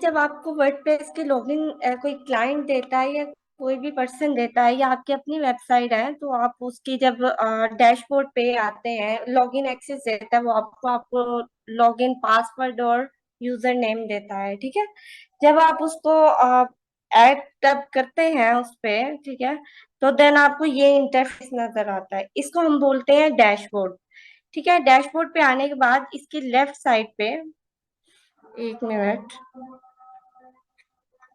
जब आपको वर्डप्रेस के लॉगिन कोई क्लाइंट देता है या कोई भी पर्सन देता है या आपकी अपनी वेबसाइट है, तो आप उसकी जब डैशबोर्ड पे आते हैं, लॉगिन एक्सेस देता है वो आपको लॉगिन पासवर्ड और यूजर नेम देता है। ठीक है। जब आप उसको ऐड तब करते हैं उस पे, ठीक है, तो देन आपको ये इंटरफेस नजर आता है, इसको हम बोलते हैं डैशबोर्ड। ठीक है। डैशबोर्ड पे आने के बाद इसकी लेफ्ट साइड पे, एक मिनट,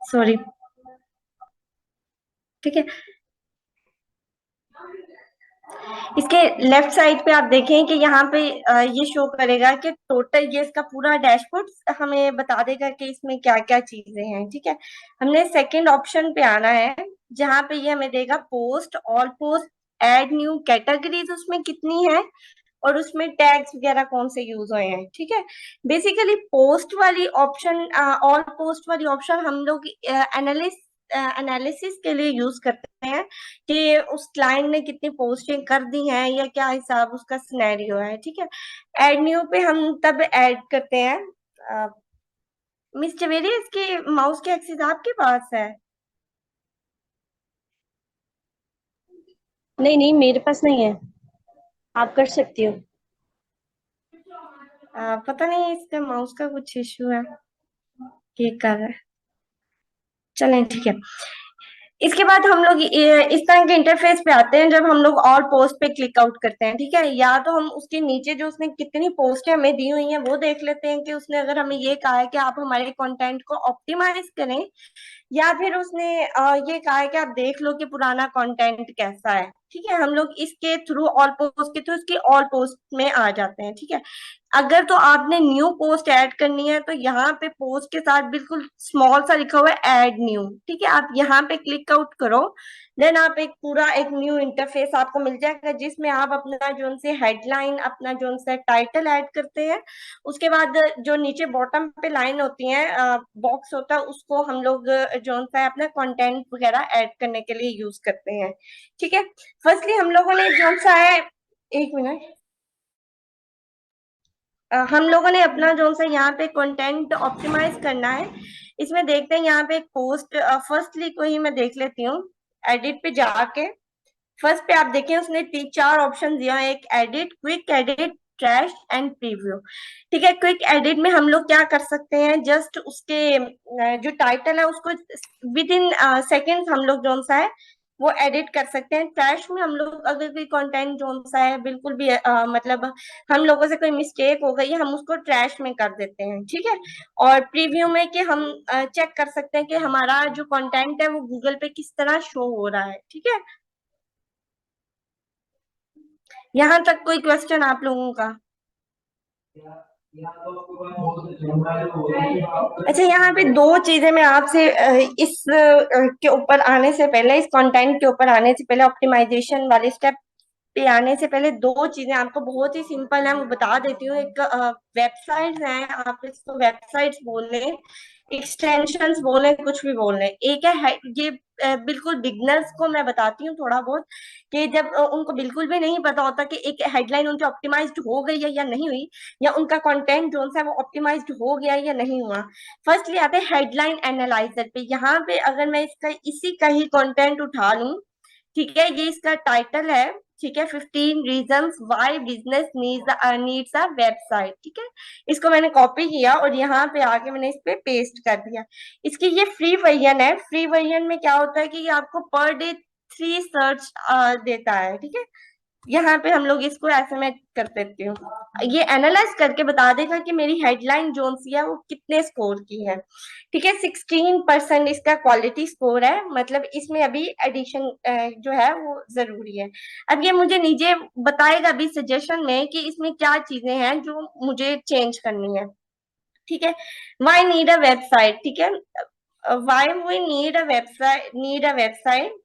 सॉरी, ठीक है, इसके लेफ्ट साइड पे आप देखें कि यहाँ पे ये शो करेगा कि टोटल, ये इसका पूरा डैशबोर्ड हमें बता देगा कि इसमें क्या क्या चीजें हैं। ठीक है। हमने सेकंड ऑप्शन पे आना है, जहाँ पे ये हमें देगा post, all post, add new categories उसमें कितनी है, और उसमें टैग्स वगैरह कौन से यूज हुए हैं। ठीक है। बेसिकली पोस्ट वाली ऑप्शन, ऑल पोस्ट वाली ऑप्शन हम लोग एनालिसिस के लिए यूज करते हैं कि उस क्लाइंट ने कितनी पोस्टिंग कर दी हैं या क्या हिसाब उसका सिनेरियो है। ठीक है। ऐड न्यू पे हम तब ऐड करते हैं। मिस जवेरी, इसके माउस के एक्सिस आपके पास है? नहीं नहीं, मेरे पास नहीं है। आप कर सकती हो। पता नहीं, इसका माउस का कुछ इश्यू है, ये कर रहा है। चलें, ठीक है। इसके बाद हम लोग इस तरह के इंटरफेस पे आते हैं जब हम लोग और पोस्ट पे क्लिक आउट करते हैं। ठीक है। या तो हम उसके नीचे जो उसने कितनी पोस्टें हमें दी हुई हैं वो देख लेते हैं कि उसने अगर हमें ये कहा है कि आप हमारे कंटेंट को ऑप्टिमाइज करें, या फिर उसने ये कहा है कि आप देख लो कि पुराना कंटेंट कैसा है। ठीक है। हम लोग इसके थ्रू, ऑल पोस्ट के थ्रू इसकी ऑल पोस्ट में आ जाते हैं। ठीक है। अगर तो आपने न्यू पोस्ट ऐड करनी है तो यहाँ पे पोस्ट के साथ बिल्कुल स्मॉल सा लिखा हुआ है ऐड न्यू। ठीक है। आप यहाँ पे क्लिक आउट करो, देन आप एक पूरा एक न्यू इंटरफेस आपको मिल जाएगा, जिसमें आप अपना जो से हेडलाइन, अपना जो से टाइटल ऐड करते हैं। उसके बाद जो नीचे बॉटम पे लाइन होती है, बॉक्स होता है, उसको हम लोग जो सा है अपना कंटेंट वगैरह ऐड करने के लिए यूज करते हैं। ठीक है। फर्स्टली हम लोगों ने जो सा है, एक मिनट, हम लोगों ने अपना जो सा यहाँ पे कंटेंट ऑप्टिमाइज करना है। इसमें देखते हैं यहाँ पे एक पोस्ट, फर्स्टली को ही मैं देख लेती हूँ। एडिट पे जाके फर्स्ट पे आप देखें, उसने तीन चार ऑप्शन दिया है, एक edit, quick edit, trash and preview. ठीक है। क्विक एडिट में हम लोग क्या कर सकते हैं, जस्ट उसके जो टाइटल है उसको विद इन सेकेंड हम लोग जो सा है वो एडिट कर सकते हैं। ट्रैश में हम लोग अगर कोई कंटेंट जो सा है बिल्कुल भी मतलब हम लोगों से कोई मिस्टेक हो गई है, हम उसको ट्रैश में कर देते हैं। ठीक है। और प्रीव्यू में कि हम चेक कर सकते हैं कि हमारा जो कंटेंट है वो गूगल पे किस तरह शो हो रहा है। ठीक है। यहाँ तक कोई क्वेश्चन आप लोगों का? अच्छा, यहाँ पे दो चीजें मैं आपसे इस के ऊपर आने से पहले, इस कंटेंट के ऊपर आने से पहले, ऑप्टिमाइजेशन वाले स्टेप पे आने से पहले दो चीजें आपको बहुत ही सिंपल है वो बता देती हूँ। एक वेबसाइट्स हैं, आप इसको वेबसाइट्स बोल लें, एक्सटेंशंस बोले, कुछ भी बोल लें। एक है ये बिल्कुल बिगनर्स को मैं बताती हूँ थोड़ा बहुत, कि जब उनको बिल्कुल भी नहीं पता होता कि एक हेडलाइन उनकी ऑप्टिमाइज्ड हो गई है या नहीं हुई, या उनका कंटेंट जो है वो ऑप्टिमाइज्ड हो गया है या नहीं हुआ। फर्स्टली आते हैं हेडलाइन एनालाइजर पे। यहाँ पे अगर मैं इसका इसी का ही कंटेंट उठा लूं, ठीक है, ये इसका टाइटल है। ठीक है। 15 reasons why business needs a website. ठीक है। इसको मैंने कॉपी किया और यहाँ पे आके मैंने इस पे पेस्ट कर दिया। इसकी ये फ्री वर्जन है। फ्री वर्जन में क्या होता है कि ये आपको पर डे 3 सर्च देता है। ठीक है। यहाँ पे हम लोग इसको ऐसे में कर देती हूँ, ये एनालाइज करके बता देगा कि मेरी हेडलाइन जोन सी है वो कितने स्कोर की है। ठीक है। 16% इसका क्वालिटी स्कोर है, मतलब इसमें अभी एडिशन जो है वो जरूरी है। अब ये मुझे नीचे बताएगा अभी सजेशन में कि इसमें क्या चीजें हैं जो मुझे चेंज करनी है। ठीक है। Why need a website. ठीक है। Why we need a website.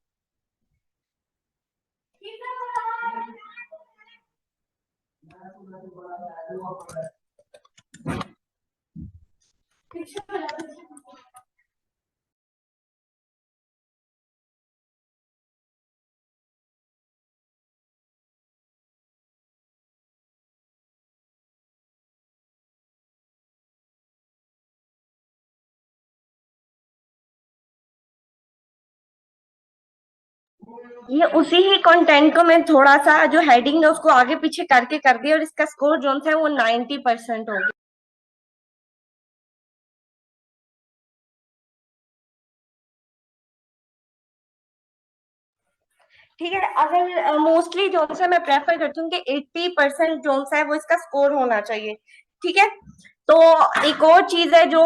ये उसी ही कंटेंट को मैं थोड़ा सा जो हेडिंग है उसको आगे पीछे करके कर दिया, और इसका स्कोर जो है वो 90% हो गया। ठीक है, अगर मोस्टली जो सा मैं प्रेफर करती हूँ कि 80% जो सा है वो इसका स्कोर होना चाहिए। ठीक है। तो एक और चीज है जो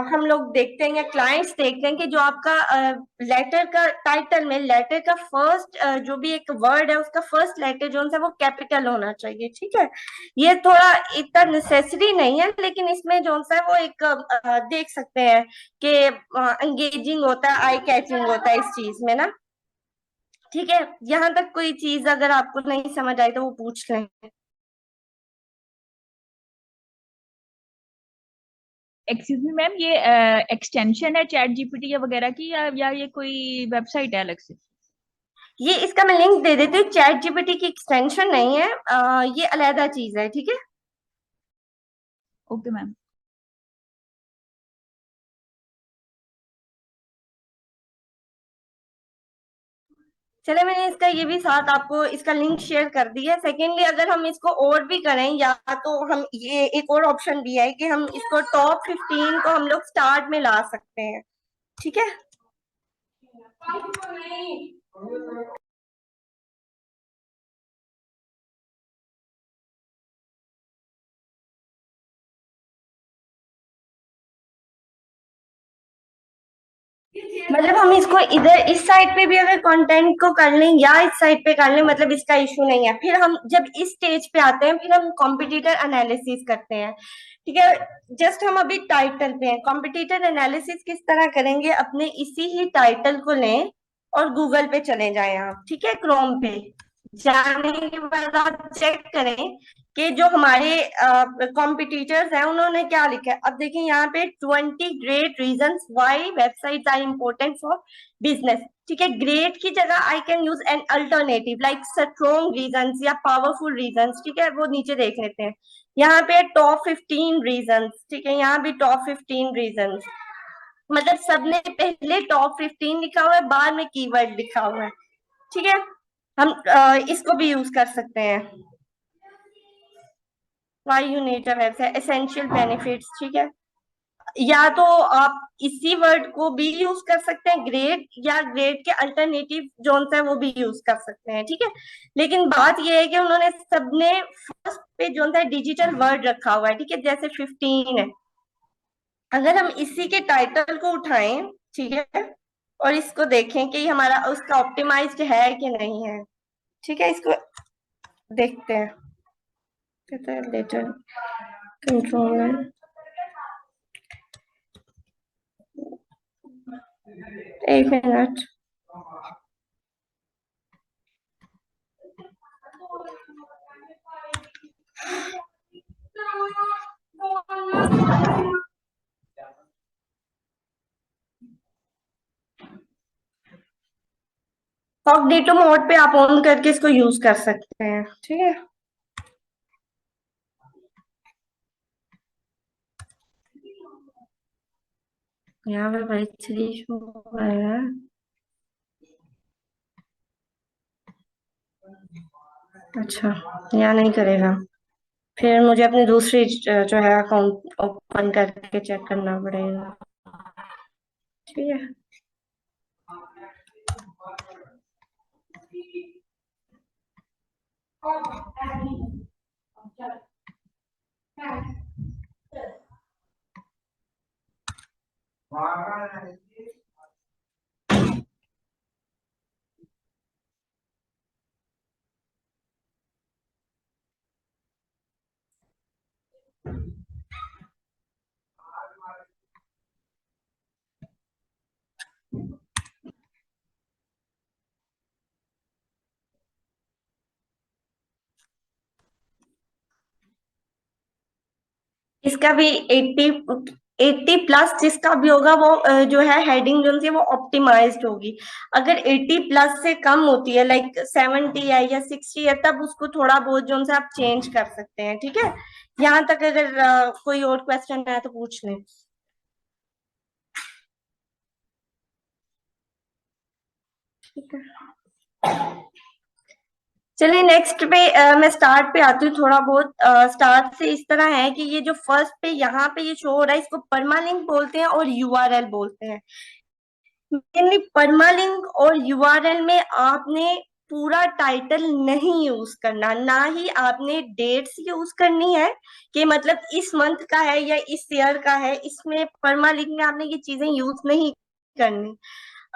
हम लोग देखते हैं या क्लाइंट्स देखते हैं कि जो आपका लेटर का टाइटल में लेटर का फर्स्ट जो भी एक वर्ड है उसका फर्स्ट लेटर जो है वो कैपिटल होना चाहिए। ठीक है। ये थोड़ा इतना नेसेसरी नहीं है, लेकिन इसमें जो सा है वो एक देख सकते हैं कि एंगेजिंग होता है, आई कैचिंग होता है इस चीज में ना। ठीक है। यहाँ तक कोई चीज अगर आपको नहीं समझ आई तो वो पूछ लें। एक्सक्यूज मी मैम, ये एक्सटेंशन है चैट जीपीटी या वगैरह की, या ये कोई वेबसाइट है अलग से? ये इसका मैं लिंक दे देती हूँ, चैट जीपीटी की एक्सटेंशन नहीं है, ये अलहदा चीज है। ठीक है। Okay ma'am. चले, मैंने इसका ये भी साथ आपको इसका लिंक शेयर कर दिया है। सेकेंडली अगर हम इसको और भी करें, या तो हम ये एक और ऑप्शन भी है कि हम इसको टॉप 15 को हम लोग स्टार्ट में ला सकते हैं। ठीक है। मतलब हम इसको इधर इस साइड पे भी अगर कंटेंट को कर लें या इस साइड पे कर लें, मतलब इसका इशू नहीं है। फिर हम जब इस स्टेज पे आते हैं फिर हम कॉम्पिटिटर एनालिसिस करते हैं। ठीक है। जस्ट हम अभी टाइटल पे हैं, कॉम्पिटिटर एनालिसिस किस तरह करेंगे, अपने इसी ही टाइटल को लें और गूगल पे चले जाएं आप। ठीक है, क्रोम पे जाने के बाद आप चेक करें कि जो हमारे कॉम्पिटिटर्स हैं उन्होंने क्या लिखा है। अब देखिए यहाँ पे 20 great reasons why websites are important for business. ठीक है, ग्रेट की जगह I can use an alternative like strong reasons या पावरफुल रीजंस। ठीक है, वो नीचे देख लेते हैं। यहाँ पे टॉप 15 रीजंस। ठीक है, यहाँ भी टॉप 15 रीजंस। मतलब सबने पहले टॉप 15 लिखा हुआ है, बाद में कीवर्ड लिखा हुआ है। ठीक है। हम इसको भी यूज कर सकते हैं। Why you need a website, essential benefits. ठीक है। या तो आप इसी वर्ड को भी यूज कर सकते हैं, ग्रेड, या ग्रेड के अल्टरनेटिव जोन है वो भी यूज कर सकते हैं। ठीक है। लेकिन बात यह है कि उन्होंने सबने फर्स्ट पे जो है डिजिटल वर्ड रखा हुआ है। ठीक है, जैसे 15 है। अगर हम इसी के टाइटल को उठाएं, ठीक है, और इसको देखें कि हमारा उसका ऑप्टिमाइज्ड है कि नहीं है। ठीक है, इसको देखते हैं। लेटर कंट्रोलर, एक मिनट। कॉग्निटो मोड पे आप ऑन करके इसको यूज कर सकते हैं। ठीक है। यहाँ पे बड़ी अच्छी शो है। अच्छा, यहाँ नहीं करेगा। फिर मुझे अपनी दूसरी जो है अकाउंट ओपन करके चेक करना पड़ेगा। ठीक है। इसका भी 80 प्लस जिसका भी होगा वो जो है हेडिंग जो है वो ऑप्टिमाइज्ड होगी। अगर 80 प्लस से कम होती है, लाइक 70 है या 60 है, तब उसको थोड़ा बहुत जो है आप चेंज कर सकते हैं। ठीक है। यहाँ तक अगर कोई और क्वेश्चन है तो पूछ लें। ठीक है, चलिए नेक्स्ट पे मैं स्टार्ट पे आती हूँ। थोड़ा बहुत स्टार्ट से इस तरह है कि ये जो फर्स्ट पे यहाँ पे ये शो हो रहा है, इसको परमालिंक बोलते हैं और यूआरएल बोलते हैं। मेनली परमालिंक और यूआरएल में आपने पूरा टाइटल नहीं यूज करना, ना ही आपने डेट्स यूज करनी है कि मतलब इस मंथ का है या इस ईयर का है। इसमें परमालिंक में आपने ये चीजें यूज नहीं करनी।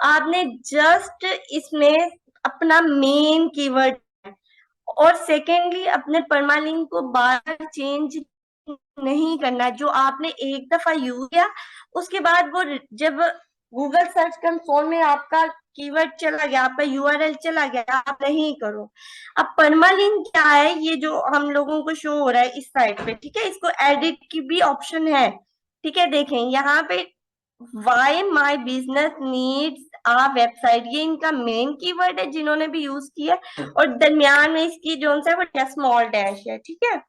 आपने जस्ट इसमें अपना मेन कीवर्ड और सेकेंडली अपने परमालिंक को बार चेंज नहीं करना। जो आपने एक दफा यूज किया उसके बाद वो जब गूगल सर्च कंसोल में आपका कीवर्ड चला गया, आपका यूआरएल चला गया, आप नहीं करो। अब परमालिंक क्या है, ये जो हम लोगों को शो हो रहा है इस साइड पे, ठीक है, इसको एडिट की भी ऑप्शन है। ठीक है, देखें यहाँ पे why my business needs a website, ये इनका मेन कीवर्ड है जिन्होंने भी यूज किया, और दरमियान में इसकी जो है वो स्मॉल डैश है। ठीक है,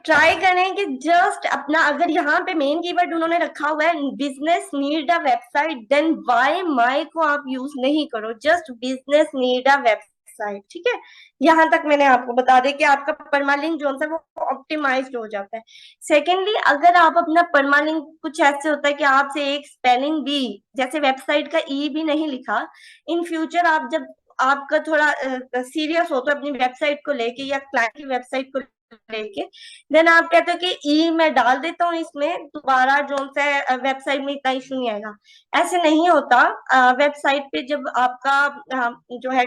ट्राई करें कि जस्ट अपना, अगर यहाँ पे मेन कीवर्ड उन्होंने रखा हुआ है business need a website, then why my को आप यूज नहीं करो, just business need a website. ठीक है, यहाँ तक मैंने आपको बता दें कि आपका परमालिंक जो है वो ऑप्टिमाइज्ड हो जाता है। सेकेंडली, अगर आप अपना परमालिंक, कुछ ऐसे होता है कि आपसे एक स्पेलिंग भी, जैसे वेबसाइट का ई भी नहीं लिखा, इन फ्यूचर आप जब आपका थोड़ा सीरियस हो तो अपनी वेबसाइट को लेके या क्लाइंट की वेबसाइट को लेके, देन आप कहते हो कि ई मैं डाल देता हूँ इसमें, दोबारा जो है वेबसाइट में इतना इशू नहीं आएगा। ऐसे नहीं होता। वेबसाइट पे जब आपका जो है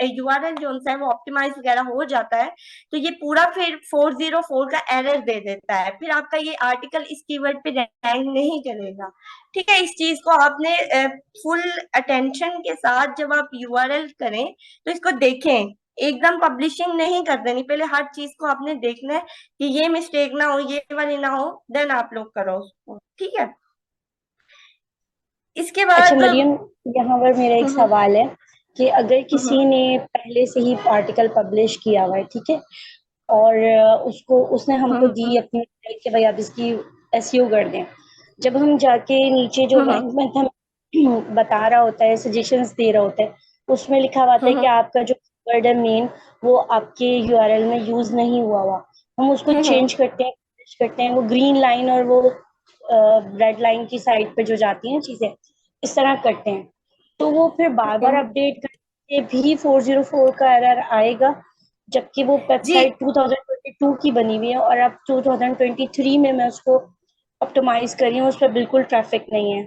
यूआरएल जो है वो ऑप्टिमाइज वगैरह हो जाता है तो ये पूरा फिर 404 का एरर दे देता है, फिर आपका ये आर्टिकल इस कीवर्ड पे रैंक नहीं करेगा। ठीक है, इस चीज को आपने फुल अटेंशन के साथ जब आप यूआरएल करें तो इसको देखें, एकदम पब्लिशिंग नहीं कर देनी, पहले हर चीज को आपने देखना है कि ये मिस्टेक ना हो, ये वाली ना हो, देन आप लोग करो उसको। ठीक है, इसके अच्छा बाद मरियम, यहाँ पर मेरा एक हम्म सवाल है कि अगर हम्म किसी ने पहले से ही आर्टिकल पब्लिश किया हुआ है, ठीक है, और उसको उसने हमको दी हम्म अपनी वेबसाइट कि भाई आप इसकी एसईओ कर दें, जब हम जाके नीचे जो हम्म रैंक में हम बता रहा होता है, सजेशंस दे रहा होता है, उसमें लिखा हुआ आता है कि हम्म आपका जो वर्ड है मेन, वो आपके यूआरएल में यूज नहीं हुआ हुआ। हम उसको हम्म चेंज करते हैं, publish करते हैं, वो ग्रीन लाइन और वो रेड लाइन की साइड पे जो जाती हैं चीजें, इस तरह करते हैं, तो वो फिर बार बार हम्म। अपडेट करके भी 404 का एरर आएगा, जबकि वो जी, वेबसाइट 2022 की बनी हुई है और अब 2023 में मैं उसको ऑप्टिमाइज कर रही हूँ, उस पर बिल्कुल ट्रैफिक नहीं है,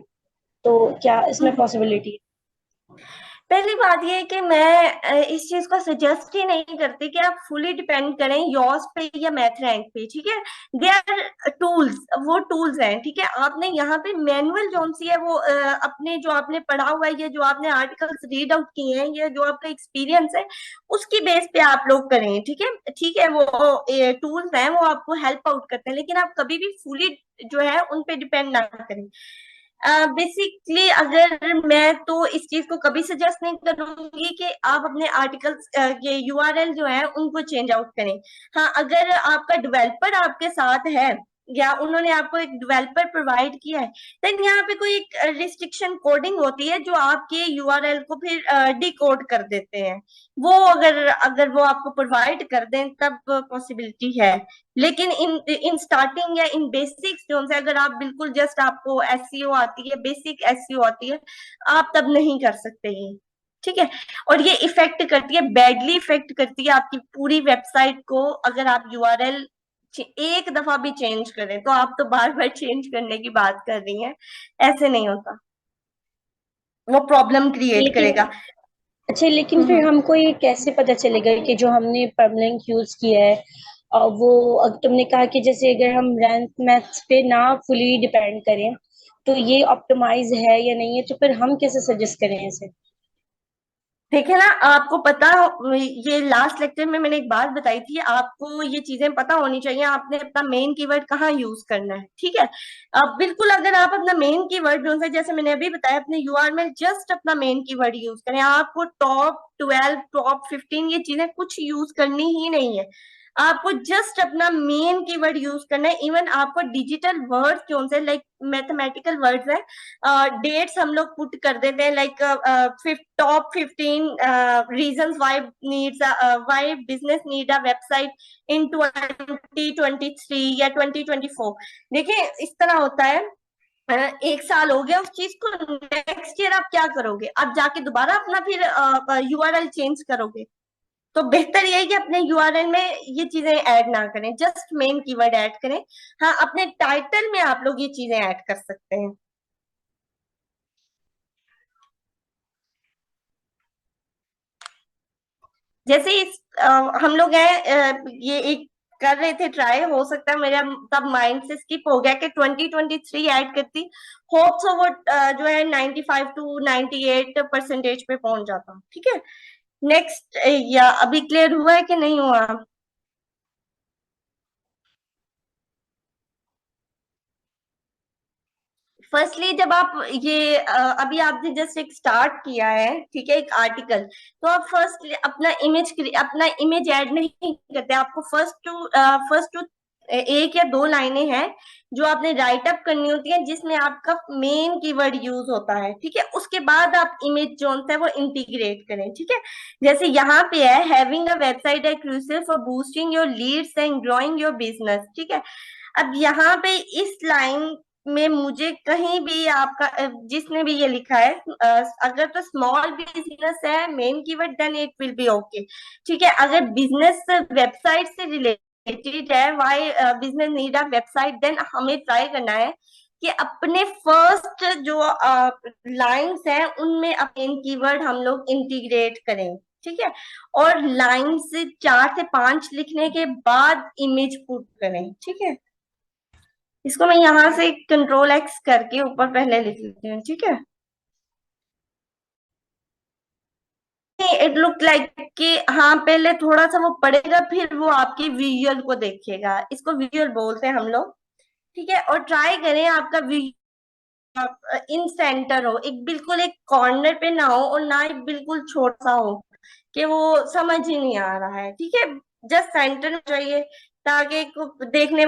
तो क्या इसमें हम्म। पॉसिबिलिटी है? पहली बात ये है कि मैं इस चीज को सजेस्ट ही नहीं करती कि आप फुली डिपेंड करें योस पे या मैथ रैंक पे। ठीक है, दे आर टूल्स, वो टूल्स हैं। ठीक है, आपने यहाँ पे मैनुअल जो सी है वो अपने जो आपने पढ़ा हुआ है या जो आपने आर्टिकल्स रीड आउट किए हैं या जो आपका एक्सपीरियंस है उसकी बेस पे आप लोग करें। ठीक है, ठीक है, वो टूल्स हैं वो आपको हेल्प आउट करते हैं, लेकिन आप कभी भी फुली जो है उन पे डिपेंड ना करें। बेसिकली अगर मैं तो इस चीज को कभी सजेस्ट नहीं करूंगी कि आप अपने आर्टिकल्स ये यूआरएल जो है उनको चेंज आउट करें। हाँ, अगर आपका डेवलपर आपके साथ है या उन्होंने आपको एक डेवलपर प्रोवाइड किया है, देन यहाँ पे कोई एक रिस्ट्रिक्शन कोडिंग होती है जो आपके यूआरएल को फिर डिकोड कर देते हैं। वो अगर अगर वो आपको प्रोवाइड कर दें तब पॉसिबिलिटी है, लेकिन इन इन स्टार्टिंग या इन बेसिक्स जो है, अगर आप बिल्कुल जस्ट आपको एसईओ आती है, बेसिक एसईओ आती है, आप तब नहीं कर सकते ये। ठीक है, और ये इफेक्ट करती है, बैडली इफेक्ट करती है आपकी पूरी वेबसाइट को। अगर आप यूआरएल एक दफा भी चेंज करें तो आप तो बार बार चेंज करने की बात कर रही हैं, ऐसे नहीं होता, वो प्रॉब्लम क्रिएट लेकिन करेगा। अच्छा, लेकिन फिर हम्म हमको ये कैसे पता चलेगा कि जो हमने परमालिंक यूज किया है वो तुमने कहा कि जैसे अगर हम रैंक मैथ्स पे ना फुली डिपेंड करें तो ये ऑप्टिमाइज है या नहीं है, तो फिर हम कैसे सजेस्ट करें इसे? देखिए ना, आपको पता, ये लास्ट लेक्चर में मैंने एक बात बताई थी, आपको ये चीजें पता होनी चाहिए, आपने अपना मेन कीवर्ड कहाँ यूज करना है। ठीक है, अब बिल्कुल अगर आप अपना मेन कीवर्ड जो है, जैसे मैंने अभी बताया, अपने यूआर में जस्ट अपना मेन कीवर्ड यूज करें, आपको टॉप 12 टॉप 15 ये चीजें कुछ यूज करनी ही नहीं है। आपको जस्ट अपना मेन कीवर्ड यूज करना है। इवन आपको डिजिटल वर्ड कौन से, लाइक मैथमेटिकल वर्ड्स है, डेट्स हम लोग पुट कर देते हैं, like top 15 reasons why business need a website in 2023 या 2024। देखिए इस तरह होता है, एक साल हो गया उस चीज को, नेक्स्ट ईयर आप क्या करोगे, आप जाके दोबारा अपना फिर यूआरएल चेंज करोगे। तो बेहतर ये है कि अपने यूआरएल में ये चीजें ऐड ना करें, जस्ट मेन कीवर्ड ऐड करें। हाँ, अपने टाइटल में आप लोग ये चीजें ऐड कर सकते हैं। जैसे हम लोग हैं, ये एक कर रहे थे ट्राई, हो सकता है मेरा तब माइंड से स्किप हो गया कि 2023 ऐड करती, होप सो वो जो है 95 टू 98% पे पहुंच जाता। ठीक है, नेक्स्ट, या अभी क्लियर हुआ है कि नहीं हुआ? फर्स्टली जब आप ये अभी आपने जस्ट एक स्टार्ट किया है, ठीक है, एक आर्टिकल, तो आप फर्स्ट अपना इमेज ऐड नहीं करते। आपको फर्स्ट टू एक या दो लाइनें हैं जो आपने राइट अप करनी होती है, जिसमें आपका मेन कीवर्ड यूज होता है। ठीक है, उसके बाद आप इमेज जो है वो इंटीग्रेट करें। ठीक है, जैसे यहाँ पे है, having a website is crucial for boosting your Leeds and growing your business. ठीक है, अब यहाँ पे इस लाइन में मुझे कहीं भी आपका जिसने भी ये लिखा है, अगर तो स्मॉल बिजनेस है main keyword, then it will be okay. ठीक है, अगर बिजनेस वेबसाइट से रिलेटेड है, why business need a website, then हमें ट्राई करना है कि अपने फर्स्ट जो लाइंस हैं उनमें मेन कीवर्ड हम लोग इंटीग्रेट करें। ठीक है, और लाइन से 4 से 5 लिखने के बाद इमेज पुट करें। ठीक है, इसको मैं यहाँ से कंट्रोल एक्स करके ऊपर पहले लिख लेती हूँ। ठीक है, इट लुक लाइक कि हाँ, पहले थोड़ा सा वो पढ़ेगा, फिर वो आपके विजुअल को देखेगा, इसको विजुअल बोलते हैं हम लोग। ठीक है, और ट्राई करें आपका इन सेंटर हो, एक बिल्कुल एक कॉर्नर पे ना हो, और ना एक बिल्कुल छोटा सा हो कि वो समझ ही नहीं आ रहा है। ठीक है, जस्ट सेंटर में चाहिए, ताकि देखने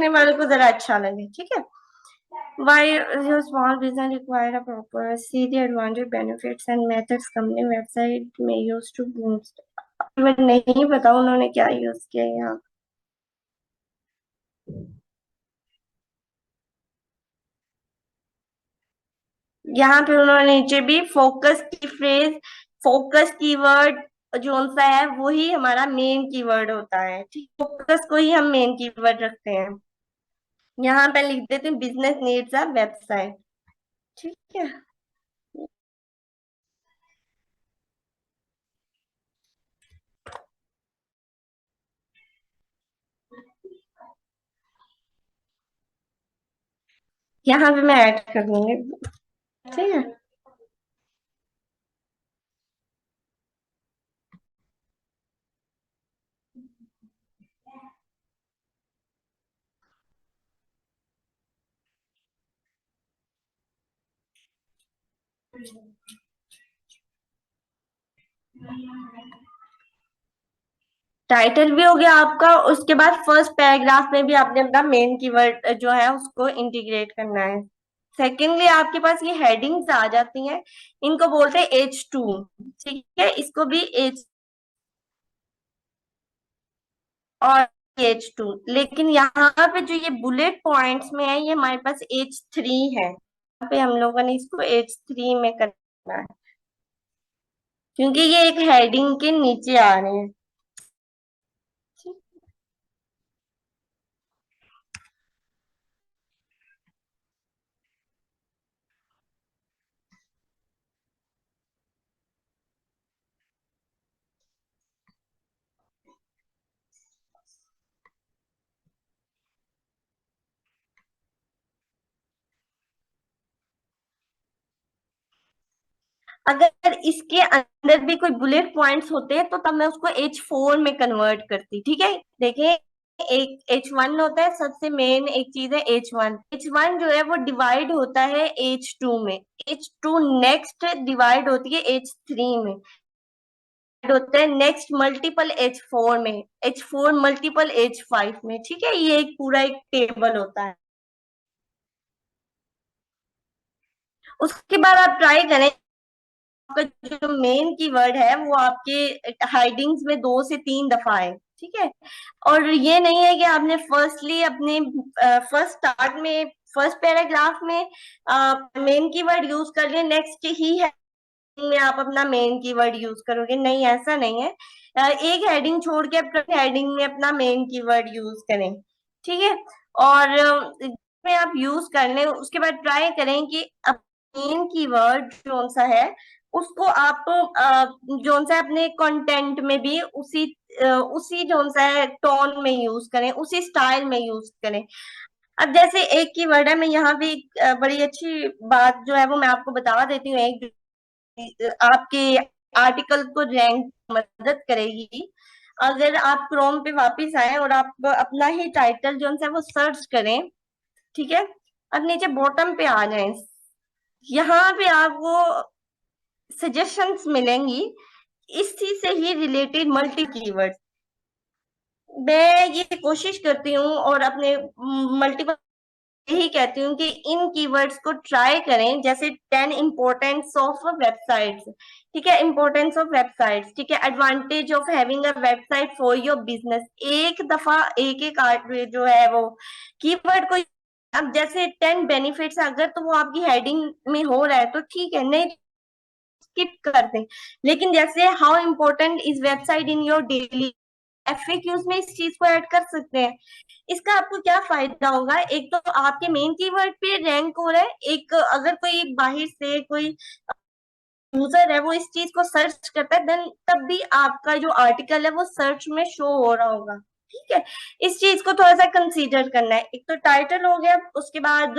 वाले को जरा अच्छा लगे। ठीक है, why your small business require a proper see the advantage benefits and methods company website may use to boost। मैं नहीं पता उन्होंने क्या यूज किया है यहाँ। यहाँ पे उन्होंने नीचे भी फोकस की फ्रेज, फोकस कीवर्ड जो सा है वही हमारा मेन कीवर्ड होता है। ठीक, फोकस को ही हम मेन कीवर्ड रखते हैं। यहाँ पे लिख देते हैं बिजनेस नीड्स अ वेबसाइट। ठीक है, यहाँ पे मैं ऐड कर दूंगी। ठीक है, टाइटल भी हो गया आपका, उसके बाद फर्स्ट पैराग्राफ में भी आपने अपना मेन कीवर्ड जो है उसको इंटीग्रेट करना है। सेकेंडली आपके पास ये हेडिंग्स आ जाती हैं, इनको बोलते हैं H2। ठीक है, इसको भी H और H2, लेकिन यहाँ पे जो ये बुलेट पॉइंट्स में है, ये हमारे पास H3 है। यहाँ पे हम लोगों ने इसको H3 में करना है, क्योंकि ये एक हेडिंग के नीचे आ रहे हैं। अगर इसके अंदर भी कोई बुलेट पॉइंट्स होते हैं तो तब मैं उसको H4 में कन्वर्ट करती। ठीक है, देखिए, एक H1 होता है, सबसे मेन एक चीज है H1। H1 जो है वो डिवाइड होता है H2 में, H2 नेक्स्ट डिवाइड होती है H3 में। होता है नेक्स्ट मल्टीपल H4 में, H4 मल्टीपल H5 में, ठीक है। ये एक पूरा एक टेबल होता है। उसके बाद आप ट्राई करें, आपका जो मेन कीवर्ड है वो आपके हाइडिंग्स में 2 से 3 दफा है, ठीक है। और ये नहीं है कि आपने फर्स्टली अपने फर्स्ट स्टार्ट में फर्स्ट पैराग्राफ में मेन कीवर्ड यूज कर लिया, नेक्स्ट ही है में आप अपना मेन कीवर्ड यूज करोगे, नहीं ऐसा नहीं है। एक हेडिंग छोड़ के हेडिंग में अपना मेन कीवर्ड यूज करें, ठीक है। और में आप यूज कर लें, उसके बाद ट्राई करें कि मेन कीवर्ड जो सा है उसको आप जो सा अपने कंटेंट में भी उसी जो सा है टोन में यूज करें, उसी स्टाइल में यूज करें। अब जैसे एक कीवर्ड है, मैं यहाँ पे बड़ी अच्छी बात जो है वो मैं आपको बता देती हूँ, एक आपके आर्टिकल को रैंक मदद करेगी। अगर आप क्रोम पे वापस आए और आप अपना ही टाइटल जो है वो सर्च करें, ठीक है। अब नीचे बॉटम पे आ जाएं, यहाँ पे आपको सजेशंस मिलेंगी इस चीज से ही रिलेटेड मल्टी कीवर्ड। मैं ये कोशिश करती हूँ और अपने मल्टीपल यही कहती हूँ कि इन कीवर्ड्स को ट्राई करें, जैसे 10 इंपॉर्टेंस ऑफ वेबसाइट्स, ठीक है, इंपॉर्टेंस ऑफ वेबसाइट्स, ठीक है, advantage of having a website for your business. एक दफा एक एक जो है वो कीवर्ड को, अब जैसे 10 बेनिफिट्स अगर तो वो आपकी हेडिंग में हो रहा है तो ठीक है, नहीं स्किप कर दें। लेकिन जैसे how important is website in your daily, FAQs में इस चीज को ऐड कर सकते हैं। इसका आपको क्या फायदा होगा, एक तो आपके मेन कीवर्ड पे रैंक हो रहा है, एक अगर कोई बाहर से कोई यूजर है वो इस चीज को सर्च करता है, देन तब भी आपका जो आर्टिकल है वो सर्च में शो हो रहा होगा, ठीक है। इस चीज को थोड़ा सा कंसीडर करना है। एक तो टाइटल हो गया, उसके बाद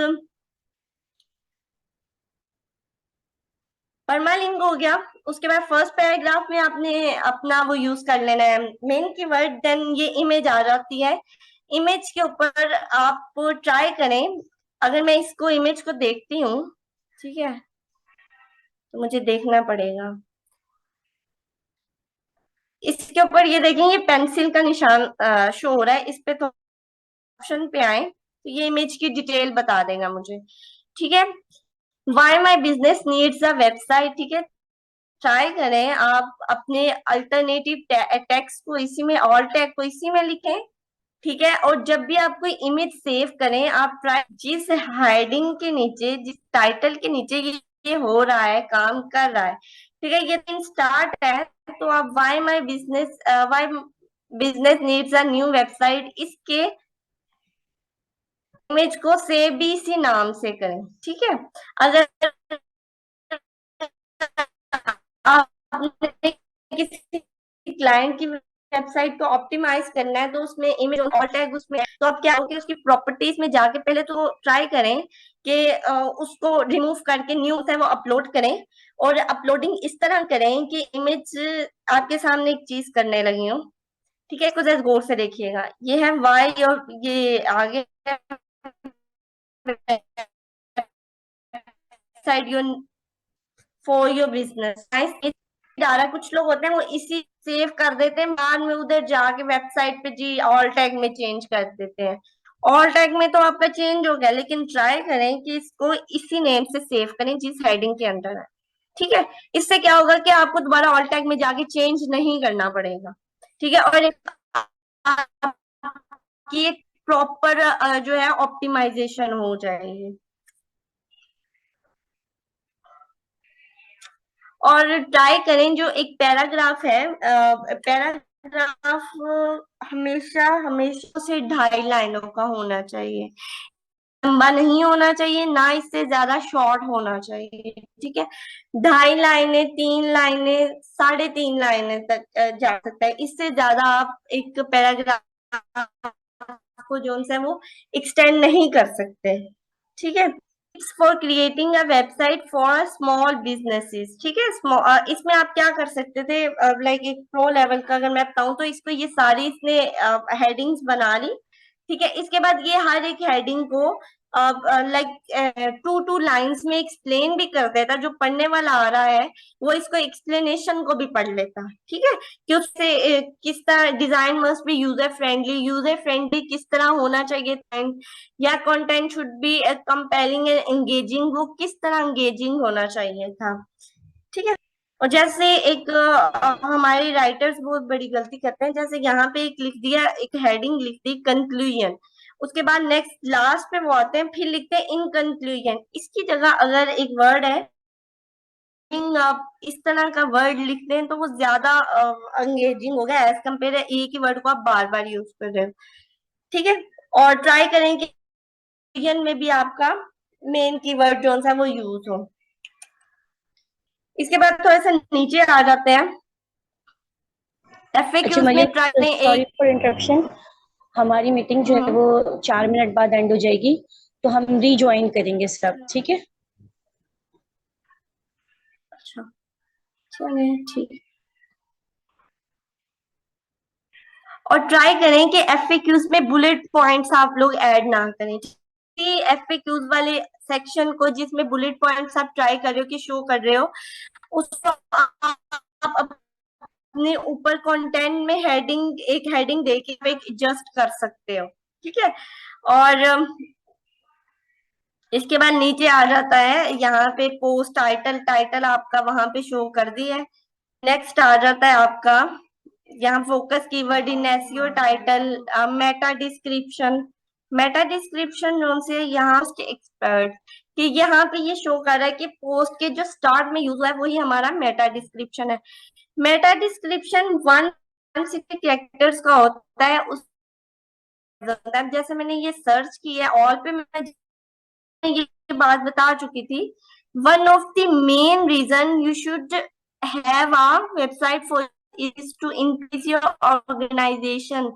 परमालिंक हो गया, उसके बाद फर्स्ट पैराग्राफ में आपने अपना वो यूज कर लेना है मेन कीवर्ड, देन ये इमेज आ जाती है। इमेज के ऊपर आप ट्राई करें, अगर मैं इसको इमेज को देखती हूँ, ठीक है, तो मुझे देखना पड़ेगा इसके ऊपर। ये देखेंगे पेंसिल का निशान शो हो रहा है, इस पे तो ऑप्शन पे आए तो ये इमेज की डिटेल बता देगा मुझे, ठीक है। Why my business needs a website, ठीक है। ट्राई करें आप अपने अल्टरनेटिव टेक्स्ट को इसी में, ऑल टैग को इसी में लिखें, ठीक है। और जब भी आप कोई इमेज सेव करें, आप ट्राई जिस हेडिंग के नीचे, जिस टाइटल के नीचे ये हो रहा है, काम कर रहा है, ठीक है, ये दिन स्टार्ट है, तो आप why business needs a new website, इसके इमेज को सेव भी इसी नाम से करें, ठीक है। अगर आपने किसी क्लाइंट की वेबसाइट को ऑप्टिमाइज करना है तो उसमें इमेज और टैग उसमें है, तो आप क्या होगी उसकी प्रॉपर्टीज में जाके पहले तो ट्राई करें कि उसको रिमूव करके न्यू है वो अपलोड करें, और अपलोडिंग इस तरह करें कि इमेज आपके सामने एक चीज करने लगी हो, ठीक है। इसको जरा गौर से देखिएगा, ये है वाई और ये आगे side your for your business डाला। कुछ लोग होते हैं वो इसी सेव कर देते हैं, बाद में उधर जाके वेबसाइट पे जी ऑल टैग में चेंज कर देते हैं। ऑल टैग में तो आपका चेंज हो गया, लेकिन ट्राई करें कि इसको इसी नेम से सेव करें जिस हेडिंग के अंदर है, ठीक है। इससे क्या होगा कि आपको दोबारा ऑल टैग में जाके चेंज नहीं करना पड़ेगा, ठीक है। और आपकी एक प्रॉपर जो है ऑप्टिमाइजेशन हो जाएगी। और ट्राई करें जो एक पैराग्राफ है, पैराग्राफ हमेशा हमेशा से 2.5 लाइनों का होना चाहिए, लंबा नहीं होना चाहिए, ना इससे ज्यादा शॉर्ट होना चाहिए, ठीक है। 2.5 लाइनें, 3 लाइनें, 3.5 लाइनें तक जा सकता है, इससे ज्यादा आप एक पैराग्राफ को जो है वो एक्सटेंड नहीं कर सकते, ठीक है। For creating a website for small businesses, ठीक है। इसमें आप क्या कर सकते थे, लाइक एक प्रो लेवल का अगर मैं बताऊं तो इसको ये सारी इसने हेडिंग्स बना ली, ठीक है। इसके बाद ये हर एक हेडिंग को लाइक 2 2 लाइंस में एक्सप्लेन भी कर देता, जो पढ़ने वाला आ रहा है वो इसको एक्सप्लेनेशन को भी पढ़ लेता, ठीक है, कि उससे किस तरह design must be user friendly किस तरह होना चाहिए कंटेंट, या content should be compelling and engaging, वो किस तरह एंगेजिंग होना चाहिए था, ठीक है। और जैसे एक हमारे राइटर्स बहुत बड़ी गलती करते हैं, जैसे यहाँ पे एक लिख दिया, एक हेडिंग लिख दी कंक्लूजन, उसके बाद नेक्स्ट लास्ट पे वो आते हैं फिर लिखते हैं इन कंक्लूजन, इसकी जगह अगर एक वर्ड है आप इस तरह का वर्ड लिख दें तो वो ज्यादा अंगेजिंग होगा एज कम्पेयर एक ही वर्ड को आप बार बार यूज कर रहे हो, ठीक है। और ट्राई करें कि कंक्लूजन में भी आपका मेन कीवर्ड जो सा वो यूज हो। इसके बाद थोड़ा सा नीचे आ जाते हैं, अच्छा एफएक्यूज मरियम, में ट्राई करें सॉरी एक। फॉर इंटरप्शन, हमारी मीटिंग जो है हम्म, वो 4 मिनट बाद एंड हो जाएगी, तो हम रीज्वाइन करेंगे सब, ठीक है। अच्छा चलिए ठीक। और ट्राई करें कि एफएक्यूज में बुलेट पॉइंट्स आप लोग ऐड ना करें, कि एफएक्यूज वाले सेक्शन को जिसमें बुलेट पॉइंट्स आप ट्राई कर रहे हो कि शो कर रहे हो, उसको आप अपने ऊपर कंटेंट में हेडिंग एक हेडिंग देके एक एडजस्ट कर सकते हो, ठीक है। और इसके बाद नीचे आ जाता है यहाँ पे पोस्ट टाइटल, टाइटल आपका वहां पे शो कर दी है। नेक्स्ट आ जाता है आपका यहाँ फोकस कीवर्ड इन SEO title, Meta description, Meta description जो से यहाँ उसके एक्सपर्ट कि यहाँ पे ये शो कर रहा है कि पोस्ट के जो स्टार्ट में यूज हुआ है वही हमारा मेटा डिस्क्रिप्शन है। मेटा डिस्क्रिप्शन 160 कैरेक्टर्स का होता है, उस जैसे मैंने ये सर्च किया ऑल पे, मैं ये बात बता चुकी थी। One of the main reason you should have a website for is to increase your organization,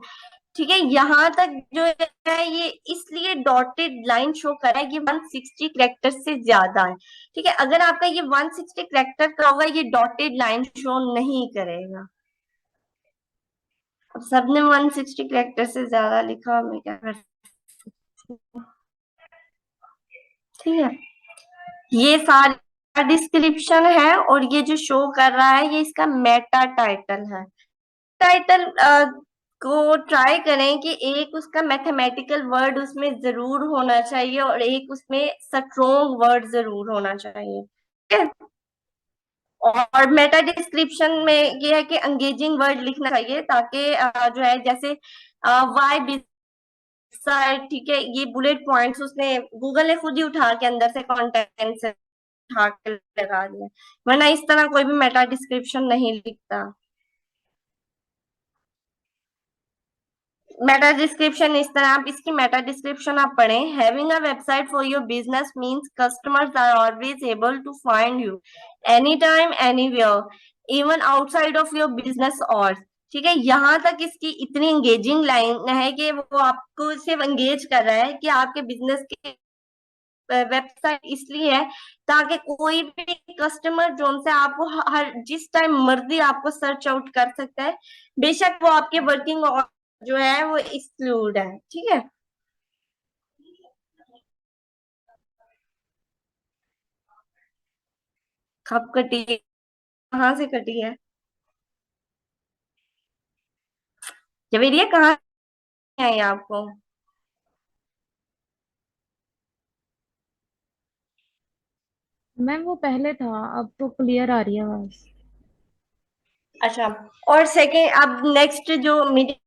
ठीक है। यहाँ तक जो है ये इसलिए डॉटेड लाइन शो कर रहा है, ये 160 कैरेक्टर से ज्यादा है, ठीक है। अगर आपका ये 160 कैरेक्टर का होगा ये डॉटेड लाइन शो नहीं करेगा। अब सबने 160 कैरेक्टर से ज्यादा लिखा, मैं क्या कर सकती हूँ? ठीक है, ये सारा डिस्क्रिप्शन है और ये जो शो कर रहा है ये इसका मेटा टाइटल है। टाइटल को ट्राई करें कि एक उसका मैथमेटिकल वर्ड उसमें जरूर होना चाहिए और एक उसमें स्ट्रोंग वर्ड जरूर होना चाहिए, ठीक है। और मेटा डिस्क्रिप्शन में ये है कि एंगेजिंग वर्ड लिखना चाहिए ताकि जो है जैसे वाई बिसाइड, ठीक है, ये बुलेट पॉइंट्स उसने गूगल ने खुद ही उठा के अंदर से कंटेंट से उठा के लगा दिया, वरना इस तरह कोई भी मेटा डिस्क्रिप्शन नहीं लिखता। मेटा डिस्क्रिप्शन इस तरह, आप इसकी मेटा डिस्क्रिप्शन आप पढ़ें, having a website for your business means customers are always able to find you any time anywhere even outside of your business और, ठीक है। यहाँ तक इसकी इतनी एंगेजिंग लाइन है कि वो आपको सिर्फ एंगेज कर रहा है कि आपके बिजनेस के वेबसाइट इसलिए है ताकि कोई भी कस्टमर जो से आपको हर जिस टाइम मर्जी आपको सर्च आउट कर सकता है, बेशक वो आपके वर्किंग जो है वो एक्सक्लूड है, ठीक है। कब कटी है? कहाँ से कटी है जवेरिया, कहाँ है ये आपको? मैम वो पहले था, अब तो क्लियर आ रही है आवाज। अच्छा, और सेकेंड अब नेक्स्ट जो मीटिंग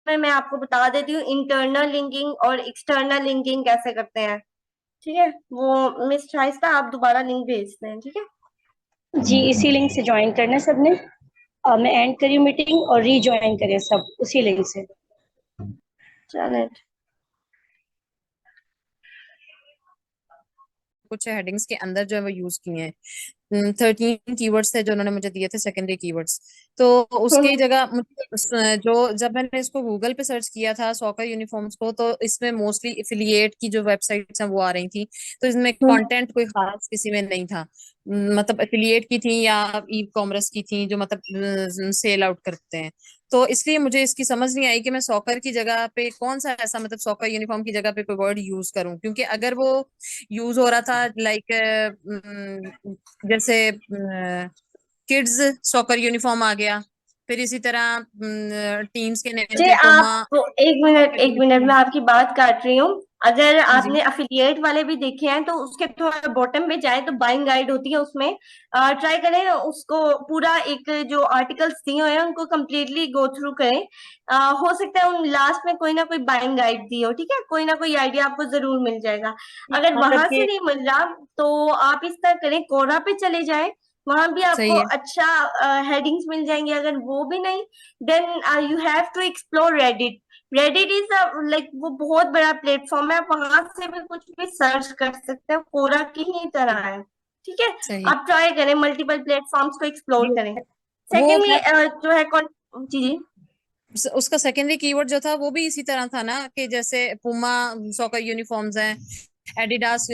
में मैं आपको बता देती हूँ इंटरनल लिंकिंग और एक्सटर्नल लिंकिंग कैसे करते हैं, ठीक है। वो मिस शाइस्ता आप दोबारा लिंक भेजते हैं, ठीक है। जी इसी लिंक से ज्वाइन करना है सबने। मैं एंड करी मीटिंग और रीज्वाइन करें सब उसी लिंक से। चलें। कुछ हेडिंग्स के अंदर जो है वो यूज किए हैं। 13 कीवर्ड्स थे जो उन्होंने मुझे दिए थे सेकेंडरी कीवर्ड्स। तो उसकी जगह जो जब मैंने इसको गूगल पे सर्च किया था सॉकर यूनिफॉर्म्स को, तो इसमें मोस्टली एफिलिएट की जो वेबसाइट्स हैं वो आ रही थी, तो इसमें कंटेंट कोई खास किसी में नहीं था। मतलब एफिलिएट की थी या ई कॉमर्स की थी जो मतलब सेल आउट करते हैं। तो इसलिए मुझे इसकी समझ नहीं आई कि मैं सॉकर की जगह पे कौन सा ऐसा, मतलब सॉकर यूनिफॉर्म की जगह पे कोई वर्ड यूज करूं, क्योंकि अगर वो यूज हो रहा था लाइक जैसे किड्स सॉकर यूनिफॉर्म आ गया, फिर इसी तरह टीम्स के नेम जी थे पुमा। आप, एक मिनट मैं आपकी बात काट रही हूँ। अगर जी जी। आपने अफिलिएट वाले भी देखे हैं तो उसके थोड़ा बॉटम में जाए तो बाइंग गाइड होती है, उसमें ट्राई करें उसको पूरा एक जो आर्टिकल्स दिए हुए हैं उनको कंप्लीटली गो थ्रू करें। हो सकता है उन लास्ट में कोई ना कोई बाइंग गाइड दी हो, ठीक है, कोई ना कोई आइडिया आपको जरूर मिल जाएगा। अगर यहाँ तक वहां से के नहीं मिल रहा तो आप इस तरह करें, कोरा पे चले जाएं, वहां भी आपको सही है। अच्छा हेडिंग्स मिल जाएंगे। अगर वो भी नहीं, then you have to explore Reddit. Reddit is like वो बहुत बड़ा प्लेटफॉर्म है, आप वहां से भी कुछ भी सर्च कर सकते हैं, कोरा की ही तरह है। ठीक है, सही आप ट्राई करें, मल्टीपल प्लेटफॉर्म्स को एक्सप्लोर है। करें। वो सेकेंडली मैं जो है जी जी। उसका सेकेंडरी कीवर्ड जो था वो भी इसी तरह था ना, कि जैसे पुमा सॉकर यूनिफॉर्म्स हैं, एडिडास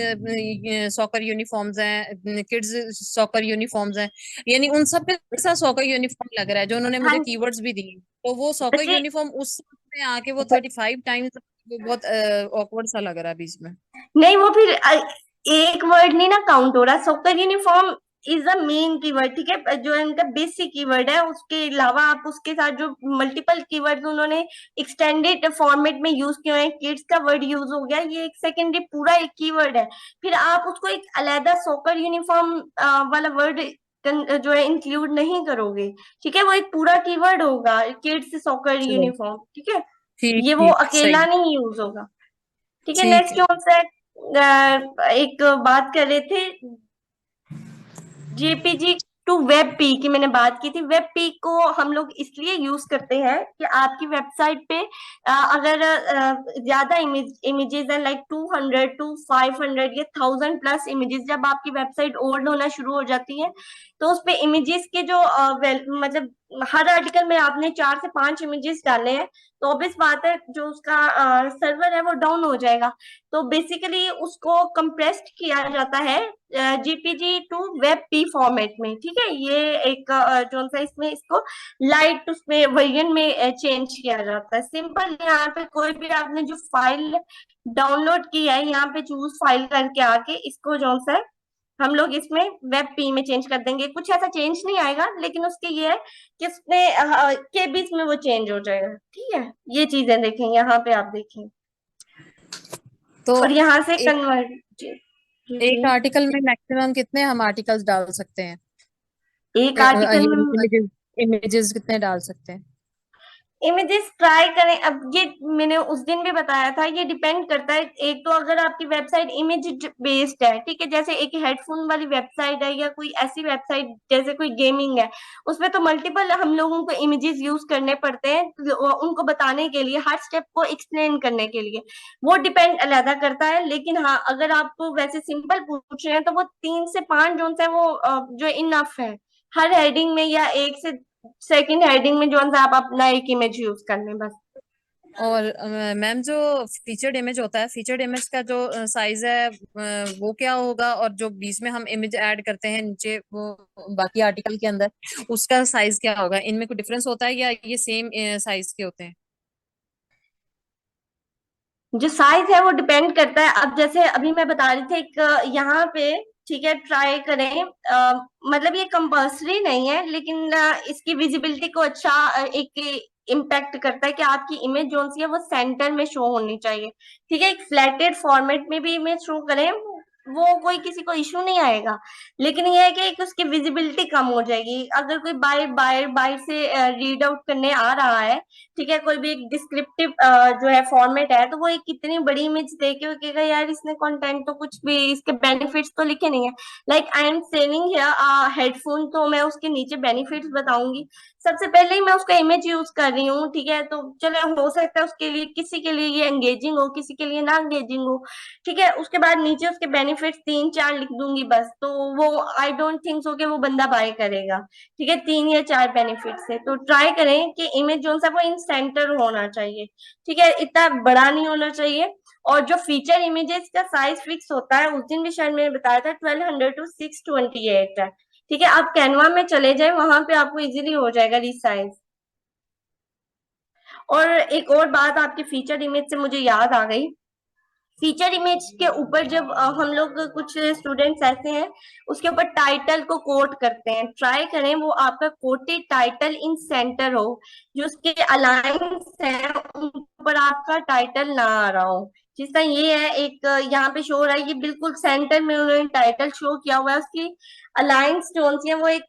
सॉकर यूनिफॉर्म्स हैं, किड्स सॉकर यूनिफॉर्म्स हैं, यानी उन सब पे ऐसा सॉकर यूनिफॉर्म लग रहा है जो उन्होंने हाँ मुझे कीवर्ड्स भी दिए। तो वो सॉकर जी, यूनिफॉर्म उस में आके वो 35 टाइम्स, वो बहुत ऑकवर्ड सा लग रहा है बीच में। नहीं वो फिर एक वर्ड नहीं ना काउंट हो रहा। Soccer uniform is the main keyword, ठीक है, जो इनका बेसिक कीवर्ड है। उसके अलावा आप उसके साथ जो मल्टीपल कीवर्ड उन्होंने एक्सटेंडेड फॉर्मेट में यूज किए हैं, किड्स का वर्ड यूज हो गया, ये एक सेकेंडरी पूरा एक कीवर्ड है। फिर आप उसको एक अलग सॉकर यूनिफॉर्म वाला वर्ड जो है इंक्लूड नहीं करोगे, ठीक है, वो एक पूरा कीवर्ड होगा, किड्स सॉकर चलो यूनिफॉर्म, ठीक है, ठीक ये वो ठीक अकेला सही। नहीं यूज होगा। ठीक है, ठीक नेक्स्ट है। जो हमसे एक बात कर रहे थे, जेपीजी टू वेब पी की मैंने बात की थी। वेब पी को हम लोग इसलिए यूज करते हैं कि आपकी वेबसाइट पे अगर ज्यादा इमेजेस हैं, लाइक 200 टू 500 या 1000+ इमेजेस, जब आपकी वेबसाइट ओल्ड होना शुरू हो जाती है तो उस पे इमेजेस के जो मतलब हर आर्टिकल में आपने 4 से 5 इमेजेस डाले हैं, तो ऑब्वियस बात है जो उसका सर्वर है वो डाउन हो जाएगा। तो बेसिकली उसको कंप्रेस्ड किया जाता है JPG to WebP format में, ठीक है। ये एक जो सा इसमें इसको लाइट उसमें वर्जन में चेंज किया जाता है। सिंपल, यहाँ पे कोई भी आपने जो फाइल डाउनलोड की है यहाँ पे चूज फाइल करके आके इसको जो सा है हम लोग इसमें वेब पी में चेंज कर देंगे। कुछ ऐसा चेंज नहीं आएगा, लेकिन उसके ये है कि उसमें के बीच में वो चेंज हो जाएगा, ठीक है। ये चीजें देखें, यहाँ पे आप देखें तो और यहाँ से एक कन्वर्ट जी जी एक जी। आर्टिकल में मैक्सिमम कितने हम आर्टिकल्स डाल सकते हैं? एक आर्टिकल में इमेजेस इमेजेस कितने डाल सकते हैं? इमेजेस ट्राई करें। अब ये मैंने उस दिन भी बताया था, ये डिपेंड करता है। एक तो अगर आपकी वेबसाइट इमेज बेस्ड है, ठीक है, जैसे एक हेडफोन वाली वेबसाइट है या कोई ऐसी वेबसाइट जैसे कोई गेमिंग है, उसमें तो मल्टीपल हम लोगों को इमेजेस यूज करने पड़ते हैं उनको बताने के लिए, हर स्टेप को एक्सप्लेन करने के लिए। वो डिपेंड अलग करता है। लेकिन हाँ, अगर आपको वैसे सिंपल पूछ रहे हैं तो वो 3 से 5 जोन है वो जो इनफ है हर हेडिंग में, या एक से सेकंड हेडिंग में जो सा आप अपना एक इमेज यूज कर लें बस। और मैम जो फीचर्ड इमेज होता है, फीचर्ड इमेज का जो साइज है वो क्या होगा, और जो बीच में हम इमेज ऐड करते हैं नीचे वो बाकी आर्टिकल के अंदर, उसका साइज क्या होगा? इनमें कोई डिफरेंस होता है या ये सेम साइज के होते हैं? जो साइज है वो डिपेंड करता है। अब जैसे अभी मैं बता रही थी एक यहाँ पे, ठीक है, ट्राई करें, मतलब ये कंपल्सरी नहीं है, लेकिन इसकी विजिबिलिटी को अच्छा एक इम्पैक्ट करता है कि आपकी इमेज जो सी है वो सेंटर में शो होनी चाहिए, ठीक है। एक फ्लैटेड फॉर्मेट में भी इमेज शो करें, वो कोई किसी को इशू नहीं आएगा, लेकिन ये है कि एक उसकी विजिबिलिटी कम हो जाएगी। अगर कोई बाय बाय बाय से रीड आउट करने आ रहा है, ठीक है, कोई भी एक डिस्क्रिप्टिव जो है फॉर्मेट है, तो वो एक कितनी बड़ी इमेज देखे वो कहेगा यार इसने कंटेंट तो कुछ भी, इसके बेनिफिट्स तो लिखे नहीं है। Like I am saving here headphone, तो मैं उसके नीचे बेनिफिट्स बताऊंगी। सबसे पहले ही मैं उसका इमेज यूज कर रही हूँ, ठीक है, तो चलो हो सकता है उसके लिए, किसी के लिए ये एंगेजिंग हो, किसी के लिए ना एंगेजिंग हो, ठीक है। उसके बाद नीचे उसके बेनिफिट्स 3-4 लिख दूंगी बस, तो वो आई डोंट थिंक सो कि वो बंदा बाय करेगा, ठीक है। 3 या 4 बेनिफिट है, तो ट्राई करें कि इमेज जो सा वो इन सेंटर होना चाहिए, ठीक है, इतना बड़ा नहीं होना चाहिए। और जो फीचर इमेजेस का साइज फिक्स होता है, उस दिन भी शायद मैंने बताया था 1200 टू 628 है, ठीक है। आप कैनवा में चले जाए, वहां पे आपको इजीली हो जाएगा रिसाइज। और एक और बात आपकी फीचर इमेज से मुझे याद आ गई। फीचर इमेज के ऊपर जब हम लोग कुछ स्टूडेंट्स ऐसे हैं उसके ऊपर टाइटल को कोट करते हैं, ट्राई करें वो आपका कोटेड टाइटल इन सेंटर हो, जो उसके अलाइंस है उन पर आपका टाइटल ना आ रहा हो। जिसका ये है एक यहाँ पे शो हो रहा है, ये बिल्कुल सेंटर में उन्होंने टाइटल शो किया हुआ है, उसकी अलाइंस जो है वो एक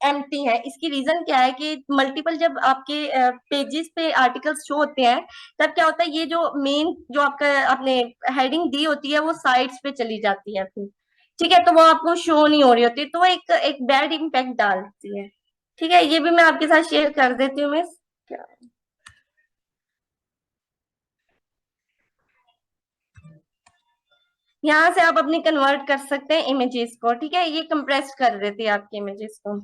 एम्प्टी है। इसकी रीजन क्या है कि मल्टीपल जब आपके पेजेस पे आर्टिकल्स शो होते हैं तब क्या होता है, ये जो मेन जो आपका आपने हेडिंग दी होती है वो साइड्स पे चली जाती है फिर, ठीक है, तो वो आपको शो नहीं हो रही होती, तो वो एक एक बैड इम्पैक्ट डालती है। ठीक है, ये भी मैं आपके साथ शेयर कर देती हूँ मिस। यहाँ से आप अपनी कन्वर्ट कर सकते हैं इमेजेस को, ठीक है, ये कंप्रेस कर देती है आपकी इमेजेस को।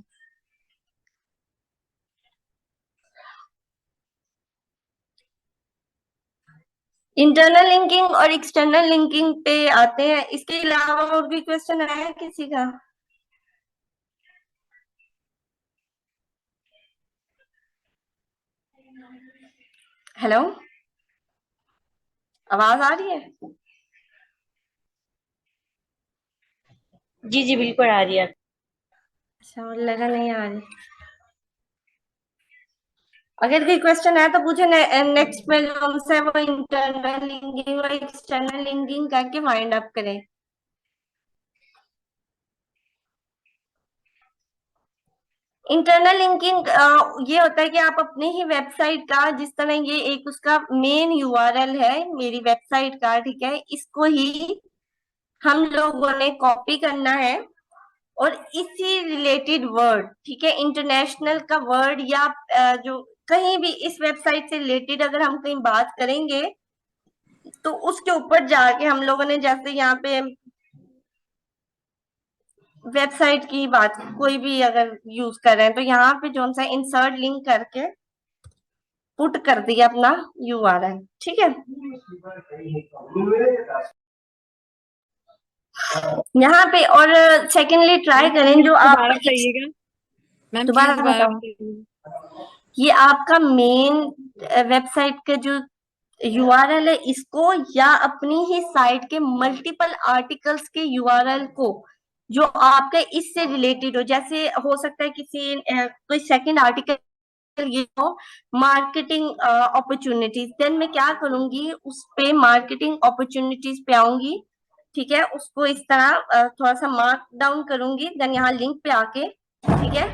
इंटरनल लिंकिंग और एक्सटर्नल लिंकिंग पे आते हैं, इसके अलावा और भी क्वेश्चन आया किसी का? हेलो, आवाज आ रही है? जी जी बिल्कुल आ रही है। अच्छा, मुझे लगा नहीं आ रही। अगर कोई क्वेश्चन है तो पूछे। नेक्स्ट में जो हमसे वो इंटरनल लिंकिंग और एक्सटर्नल लिंकिंग करके फाइंड अप करें। इंटरनल लिंकिंग ये होता है कि आप अपने ही वेबसाइट का, जिस तरह ये एक उसका मेन यूआरएल है मेरी वेबसाइट का, ठीक है, इसको ही हम लोगों ने कॉपी करना है और इसी रिलेटेड वर्ड, ठीक है, इंटरनेशनल का वर्ड या जो कहीं भी इस वेबसाइट से रिलेटेड अगर हम कहीं बात करेंगे तो उसके ऊपर जाके हम लोगों ने, जैसे यहाँ पे वेबसाइट की बात कोई भी अगर यूज कर रहे हैं तो यहाँ पे जो सा इंसर्ट लिंक करके पुट कर दिया अपना यूआरएल, ठीक है। यहाँ पे और सेकेंडली ट्राई करें जो आप दोबारा बताइएगा मैम, प्लीज दोबारा दोबारा बताओ, बताइए। ये आपका मेन वेबसाइट का जो यूआरएल है इसको, या अपनी ही साइट के मल्टीपल आर्टिकल्स के यूआरएल को जो आपके इससे रिलेटेड हो, जैसे हो सकता है किसी कोई सेकंड आर्टिकल ये हो मार्केटिंग अपॉर्चुनिटीज, देन मैं क्या करूंगी उस पे मार्केटिंग अपॉर्चुनिटीज पे आऊंगी, ठीक है, उसको इस तरह थोड़ा सा मार्क डाउन करूंगी, देन यहाँ लिंक पे आके, ठीक है,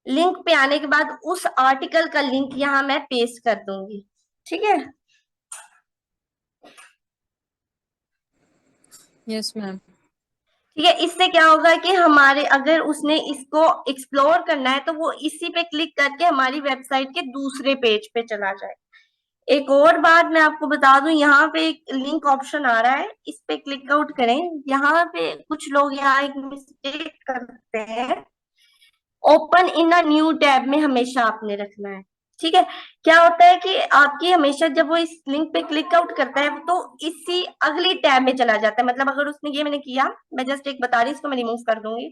लिंक पे आने के बाद उस आर्टिकल का लिंक यहाँ मैं पेस्ट कर दूंगी, ठीक है। Yes ma'am. ठीक है, इससे क्या होगा कि हमारे अगर उसने इसको एक्सप्लोर करना है तो वो इसी पे क्लिक करके हमारी वेबसाइट के दूसरे पेज पे चला जाए। एक और बात मैं आपको बता दूं, यहाँ पे एक लिंक ऑप्शन आ रहा है, इस पे क्लिक आउट करें। यहाँ पे कुछ लोग यहाँ एक मिस्टेक करते हैं, open in a new tab में हमेशा आपने रखना है, ठीक है। क्या होता है कि आपकी हमेशा जब वो इस लिंक पे क्लिक आउट करता है तो इसी अगली टैब में चला जाता है, मतलब अगर उसने ये मैंने किया, मैं जस्ट एक बता रही हूँ, इसको मैं रिमूव कर दूंगी,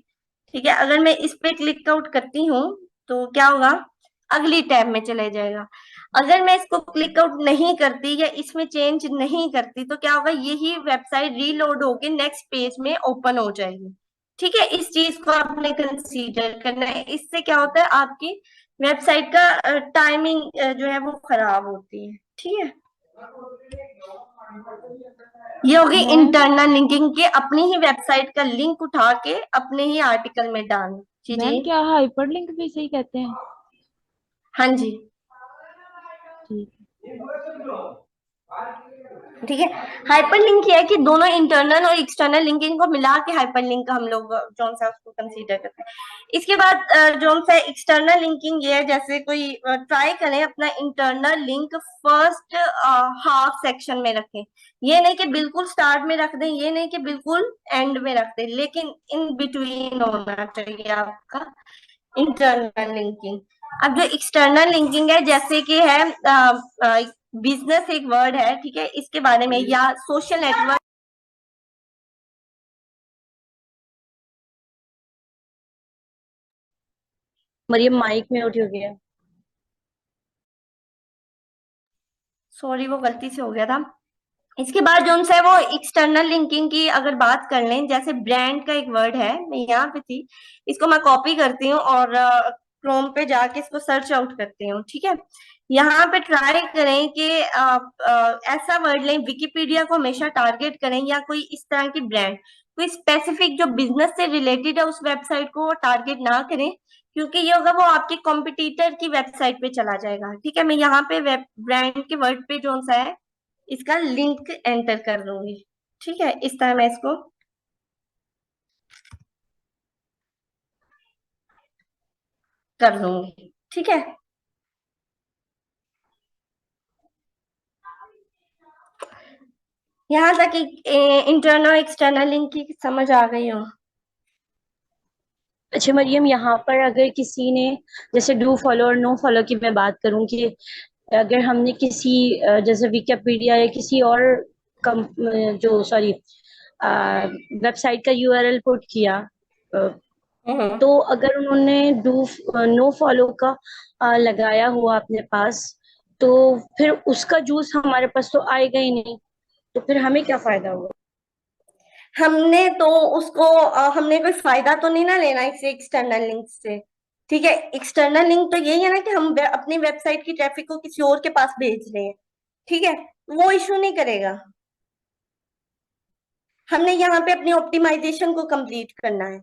ठीक है, अगर मैं इस पे क्लिक आउट करती हूँ तो क्या होगा, अगली टैब में चले जाएगा। अगर मैं इसको क्लिक आउट नहीं करती या इसमें चेंज नहीं करती तो क्या होगा, यही वेबसाइट रीलोड होके नेक्स्ट पेज में ओपन हो जाएगी, ठीक है। इस चीज को आपने कंसीडर करना है, इससे क्या होता है आपकी वेबसाइट का टाइमिंग जो है वो खराब होती है, ठीक है। ये होगी मैम इंटरनल लिंकिंग के, अपनी ही वेबसाइट का लिंक उठा के अपने ही आर्टिकल में डालना। जी जी, मैम क्या हाइपरलिंक भी सही कहते हैं? हाँ जी, ठीक। ठीक है। हाइपरलिंक ये है कि दोनों इंटरनल और एक्सटर्नल लिंकिंग को मिला के हाइपरलिंक का हम लोग जो सा उसको कंसीडर करते हैं। इसके बाद जो सा एक्सटर्नल लिंकिंग ये है, जैसे कोई ट्राई करें अपना internal link first half section में रखें, ये नहीं कि बिल्कुल स्टार्ट में रख दें, ये नहीं कि बिल्कुल एंड में रख दें, लेकिन इन बिटवीन होना चाहिए आपका इंटरनल लिंकिंग। अब जो एक्सटर्नल लिंकिंग है, जैसे कि है बिजनेस एक वर्ड है, ठीक है, इसके बारे में, या सोशल नेटवर्क, मरियम माइक में उठी हो गया। सॉरी, वो गलती से हो गया था। इसके बाद जो है वो एक्सटर्नल लिंकिंग की अगर बात कर लें, जैसे ब्रांड का एक वर्ड है, मैं यहाँ पे थी, इसको मैं कॉपी करती हूँ और क्रोम पे जाके इसको सर्च आउट करती हूँ, ठीक है। यहाँ पे ट्राई करें कि ऐसा वर्ड लें, विकिपीडिया को हमेशा टारगेट करें, या कोई इस तरह की ब्रांड, कोई स्पेसिफिक जो बिजनेस से रिलेटेड है उस वेबसाइट को टारगेट ना करें, क्योंकि ये होगा वो आपके कॉम्पिटिटर की वेबसाइट पे चला जाएगा, ठीक है। मैं यहाँ पे वेब ब्रांड के वर्ड पे जो सा है इसका लिंक एंटर कर लूंगी, ठीक है। इस तरह मैं इसको कर लूंगी, ठीक है। यहाँ तक इंटरनल एक्सटर्नल लिंक की समझ आ गई हो? अच्छा मरियम, यहाँ पर अगर किसी ने, जैसे डू फॉलो और नो फॉलो की मैं बात करूँ, कि अगर हमने किसी जैसे विकिपीडिया या किसी और कम जो सॉरी वेबसाइट का यूआरएल पुट किया, हम्म। तो अगर उन्होंने डू नो फॉलो का लगाया हुआ अपने पास, तो फिर उसका जूस हमारे पास तो आएगा ही नहीं, तो फिर हमें क्या फायदा होगा? हमने तो उसको हमने कोई फायदा तो नहीं ना लेना इसे एक्सटर्नल लिंक से, ठीक है। एक्सटर्नल लिंक तो यही है ना कि हम अपनी वेबसाइट की ट्रैफिक को किसी और के पास भेज रहे हैं, ठीक है। वो इशू नहीं करेगा। हमने यहाँ पे अपनी ऑप्टिमाइजेशन को कंप्लीट करना है।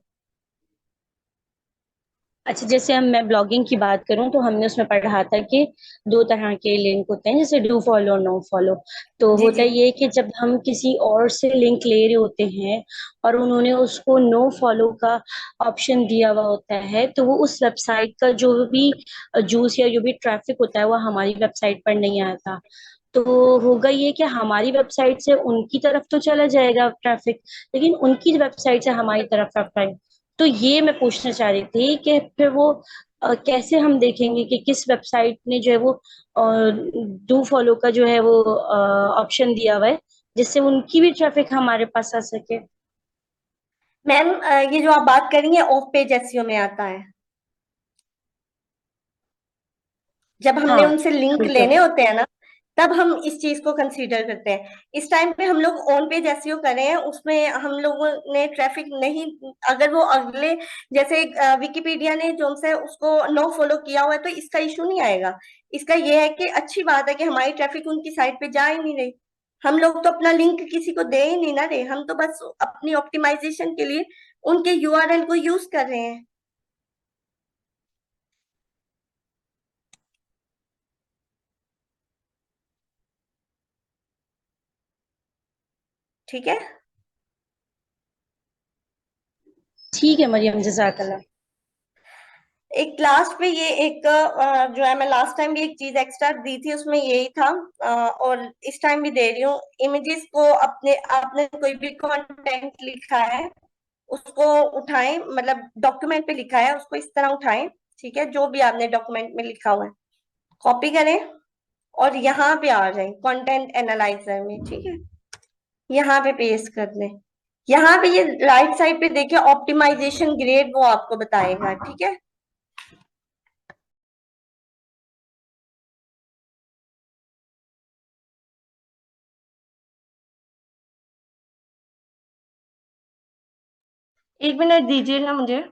अच्छा, जैसे हम मैं ब्लॉगिंग की बात करूं, तो हमने उसमें पढ़ा था कि दो तरह के लिंक होते हैं, जैसे डू फॉलो और नो फॉलो। तो जी होता जी। ये है कि जब हम किसी और से लिंक ले रहे होते हैं और उन्होंने उसको नो फॉलो का ऑप्शन दिया हुआ होता है, तो वो उस वेबसाइट का जो भी जूस या जो भी ट्रैफिक होता है वो हमारी वेबसाइट पर नहीं आता। तो होगा ये कि हमारी वेबसाइट से उनकी तरफ तो चला जाएगा ट्रैफिक, लेकिन उनकी वेबसाइट से हमारी तरफ ट्रैफिक। तो ये मैं पूछना चाह रही थी कि फिर वो कैसे हम देखेंगे कि किस वेबसाइट ने जो है वो डू फॉलो का जो है वो ऑप्शन दिया हुआ है, जिससे उनकी भी ट्रैफिक हमारे पास आ सके। मैम, ये जो आप बात करेंगे ऑफ पेज एसईओ में आता है। जब हमने हाँ, उनसे लिंक बिल्कुल। लेने होते हैं ना, तब हम इस चीज को कंसीडर करते हैं। इस टाइम पे हम लोग ऑन पेज एसईओ कर रहे हैं, उसमें हम लोगों ने ट्रैफिक नहीं, अगर वो अगले, जैसे विकिपीडिया ने जो है उसको नो फॉलो किया हुआ है, तो इसका इशू नहीं आएगा। इसका ये है कि अच्छी बात है कि हमारी ट्रैफिक उनकी साइट पे जा ही नहीं रही। हम लोग तो अपना लिंक किसी को दे ही नहीं ना रहे, हम तो बस अपनी ऑप्टिमाइजेशन के लिए उनके यूआरएल को यूज कर रहे हैं, ठीक है। ठीक है मरियम, जजाकल्ला। एक लास्ट पे ये एक जो है, मैं लास्ट टाइम भी एक चीज एक्स्ट्रा दी थी, उसमें यही था, और इस टाइम भी दे रही हूँ। इमेजेस को अपने आपने कोई भी कंटेंट लिखा है उसको उठाएं, मतलब डॉक्यूमेंट पे लिखा है उसको इस तरह उठाएं, ठीक है। जो भी आपने डॉक्यूमेंट में लिखा हुआ है कॉपी करें और यहाँ पे आ जाए कंटेंट एनालाइजर में, ठीक है। यहाँ पे पेस्ट कर दें। यहाँ पे ये राइट साइड पे देखिए ऑप्टिमाइजेशन ग्रेड, वो आपको बताएगा, ठीक है। एक मिनट दीजिएगा मुझे।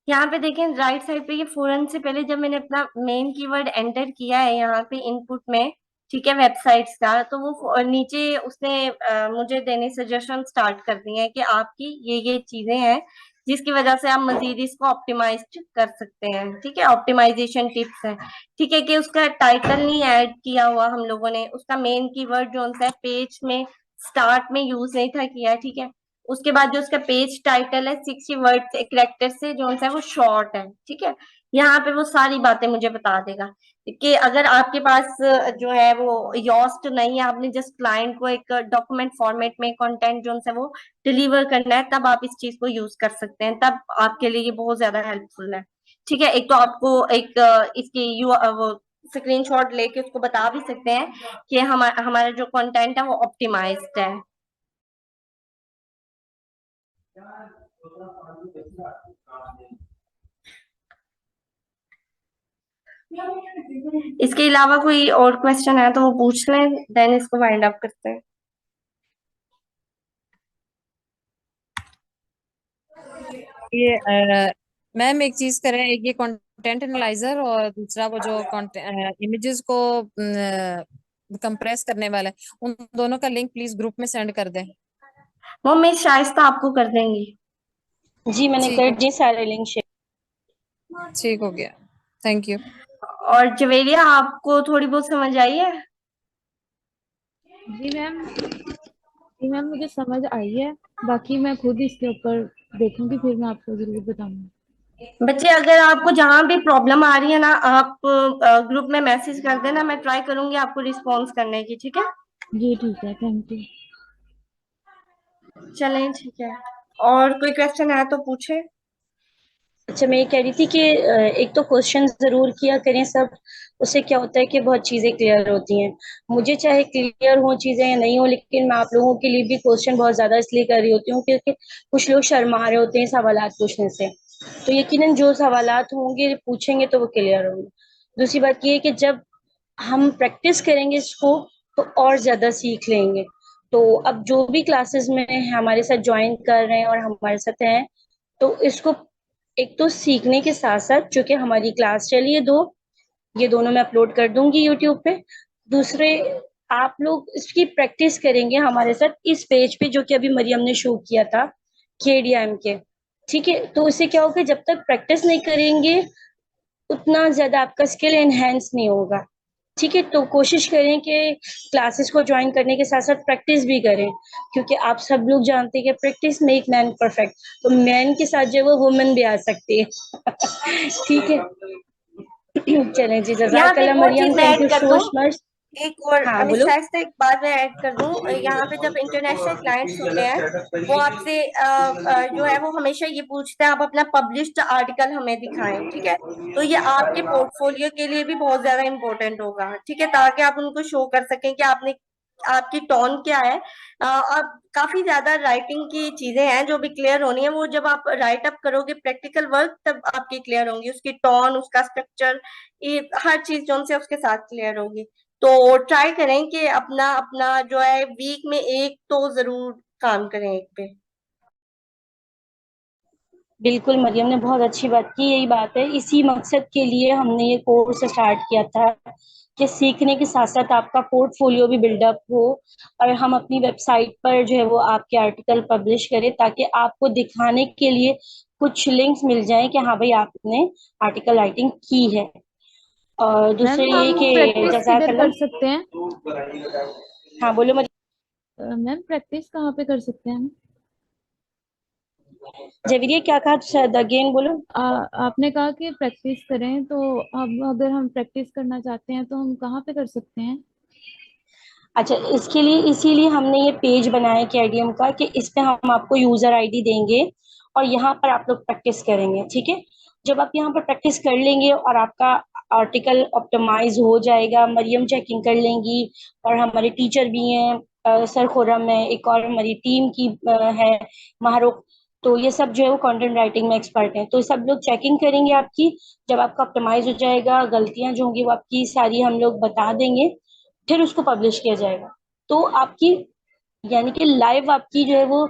यहाँ पे देखें राइट साइड पे, ये फौरन से पहले जब मैंने अपना मेन कीवर्ड एंटर किया है यहाँ पे इनपुट में, ठीक है, वेबसाइट्स का, तो वो नीचे उसने मुझे देने सजेशन स्टार्ट कर दिए हैं कि आपकी ये चीजें हैं जिसकी वजह से आप मजीद इसको ऑप्टिमाइज कर सकते हैं। ठीक है, ऑप्टिमाइजेशन टिप्स है। ठीक है, कि उसका टाइटल नहीं ऐड किया हुआ हम लोगों ने, उसका मेन कीवर्ड जो है पेज में स्टार्ट में यूज नहीं था किया। ठीक है, उसके बाद जो उसका पेज टाइटल है 60 वर्ड कैरेक्टर से जो है वो शॉर्ट है। ठीक है, यहाँ पे वो सारी बातें मुझे बता देगा कि अगर आपके पास जो है वो योस्ट नहीं है, आपने जस्ट क्लाइंट को एक डॉक्यूमेंट फॉर्मेट में कंटेंट जो है वो डिलीवर करना है, तब आप इस चीज को यूज कर सकते हैं, तब आपके लिए ये बहुत ज्यादा हेल्पफुल है। ठीक है, एक तो आपको एक इसकी वो स्क्रीनशॉट लेके उसको बता भी सकते हैं कि हमारा जो कंटेंट है वो ऑप्टिमाइज्ड है। इसके अलावा कोई और क्वेश्चन है तो वो पूछ लें, देन इसको वाइंड अप करते हैं। ये मैम एक चीज करें, एक ये कंटेंट एनालाइजर और दूसरा वो जो इमेजेस को कंप्रेस करने वाला है, उन दोनों का लिंक प्लीज ग्रुप में सेंड कर दें। वो मैं शाइस्ता आपको कर देंगी। जी मैंने ठीक कर है, दिए सारे लिंक शेयर। ठीक हो गया, थैंक यू। और जवेरिया, आपको थोड़ी बहुत समझ आई है? जी मैम, जी मैम मुझे समझ आई है। बाकी मैं खुद इसके ऊपर देखूंगी, फिर मैं आपको जरूर बताऊंगी। बच्चे, अगर आपको जहां भी प्रॉब्लम आ रही है ना, आप ग्रुप में मैसेज कर देना, मैं ट्राई करूंगी आपको रिस्पॉन्स करने की। ठीक है, जी ठीक है, थैंक यू। चलें, ठीक है। और कोई क्वेश्चन है तो पूछे। अच्छा मैं ये कह रही थी कि एक तो क्वेश्चन जरूर किया करें सब, उससे क्या होता है कि बहुत चीजें क्लियर होती हैं। मुझे चाहे क्लियर हो चीजें या नहीं हो, लेकिन मैं आप लोगों के लिए भी क्वेश्चन बहुत ज्यादा इसलिए कर रही होती हूँ क्योंकि कुछ लोग शर्मा रहे होते हैं सवालात पूछने से। तो यकीनन जो सवालात होंगे पूछेंगे तो वो क्लियर होंगे। दूसरी बात ये है कि जब हम प्रैक्टिस करेंगे इसको तो और ज्यादा सीख लेंगे। तो अब जो भी क्लासेस में हमारे साथ ज्वाइन कर रहे हैं और हमारे साथ हैं, तो इसको एक तो सीखने के साथ साथ, चूंकि हमारी क्लास चली है दो, ये दोनों मैं अपलोड कर दूंगी यूट्यूब पे। दूसरे, आप लोग इसकी प्रैक्टिस करेंगे हमारे साथ इस पेज पे जो कि अभी मरियम ने शो किया था, KDM के। ठीक है, तो इससे क्या होगा, जब तक प्रैक्टिस नहीं करेंगे उतना ज्यादा आपका स्किल एनहेंस नहीं होगा। ठीक है, तो कोशिश करें कि क्लासेस को ज्वाइन करने के साथ साथ प्रैक्टिस भी करें, क्योंकि आप सब लोग जानते हैं कि प्रैक्टिस मेक मैन परफेक्ट। तो मैन के साथ जो है वो वुमेन भी आ सकती है। ठीक है। चलें जी, यहाँ पे जज़ाकल्लाह एक और चीज मरियम, मैं थैंक ऐड यू कर सो दूं, मच। एक और हाँ मैं बोलो। शायद से एक बात मैं ऐड कर दूं, यहाँ पे जब इंटरनेशनल क्लाइंट्स होते हैं वो आपसे जो है वो हमेशा ये पूछते हैं आप अपना पब्लिश्ड आर्टिकल हमें दिखाएं। ठीक है, तो ये आपके पोर्टफोलियो के लिए भी बहुत ज्यादा इंपॉर्टेंट होगा। ठीक है, ताकि आप उनको शो कर सकें कि आपने आपकी टोन क्या है। अब काफी ज्यादा राइटिंग की चीजें हैं जो भी क्लियर होनी है, वो जब आप राइट अप करोगे प्रैक्टिकल वर्क तब आपकी क्लियर होंगी, उसकी टोन, उसका स्ट्रक्चर, ये हर चीज जो उनसे उसके साथ क्लियर होगी। तो ट्राई करें कि अपना अपना जो है वीक में एक तो जरूर काम करें एक पे। बिल्कुल, मरियम ने बहुत अच्छी बात की। यही बात है, इसी मकसद के लिए हमने ये कोर्स स्टार्ट किया था कि सीखने के साथ साथ आपका पोर्टफोलियो भी बिल्डअप हो, और हम अपनी वेबसाइट पर जो है वो आपके आर्टिकल पब्लिश करें, ताकि आपको दिखाने के लिए कुछ लिंक्स मिल जाएं कि हाँ भाई आपने आर्टिकल राइटिंग की है। और दूसरे मैम ये हम कि प्रैक्टिस किधर जज़ाकल्लाह। कर सकते हैं? हाँ बोलो मरियम। मैम प्रैक्टिस कहाँ पे कर सकते हैं हम? जवीरिया क्या कहा, शायद अगेन बोलो। आपने कहा कि प्रैक्टिस करें, तो अब अगर हम प्रैक्टिस करना चाहते हैं तो हम कहाँ पे कर सकते हैं? अच्छा, इसके लिए इसीलिए हमने ये पेज बनाया KDM का कि इस पे हम आपको यूजर ID देंगे और यहाँ पर आप लोग प्रैक्टिस करेंगे। ठीक है, जब आप यहाँ पर प्रैक्टिस कर लेंगे और आपका आर्टिकल ऑप्टिमाइज हो जाएगा, मरियम चेकिंग कर लेंगी, और हमारे टीचर भी हैं, सर खुर्रम है, एक और हमारी टीम की है महारुख। तो ये सब जो है वो कंटेंट राइटिंग में एक्सपर्ट हैं, तो सब लोग चेकिंग करेंगे आपकी। जब आपका ऑप्टिमाइज हो जाएगा, गलतियां जो होंगी वो आपकी सारी हम लोग बता देंगे, फिर उसको पब्लिश किया जाएगा। तो आपकी, यानी कि लाइव आपकी जो है वो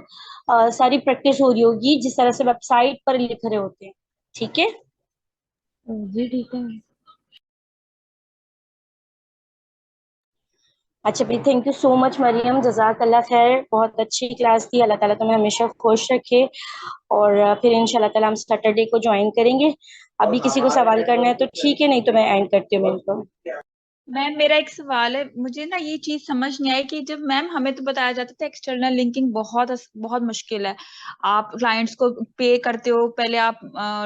सारी प्रैक्टिस हो रही होगी, जिस तरह से वेबसाइट पर लिख रहे होते हैं। ठीक है। जी ठीक है। अच्छा भाई, thank you so much Maryam, जजाकल्ला खैर, बहुत अच्छी क्लास थी। अल्लाह ताला तुम्हें हमेशा खुश रखे। और फिर इंशाल्लाह ताला हम सैटरडे को ज्वाइन करेंगे। अभी किसी को सवाल करना है तो ठीक है, नहीं तो मैं एंड करती हूँ मेरे को। मैम मेरा एक सवाल है, मुझे ना ये चीज समझ नहीं आई कि जब मैम हमें तो बताया जाता था एक्सटर्नल लिंकिंग बहुत बहुत मुश्किल है। आप क्लाइंट्स को पे करते हो, पहले आप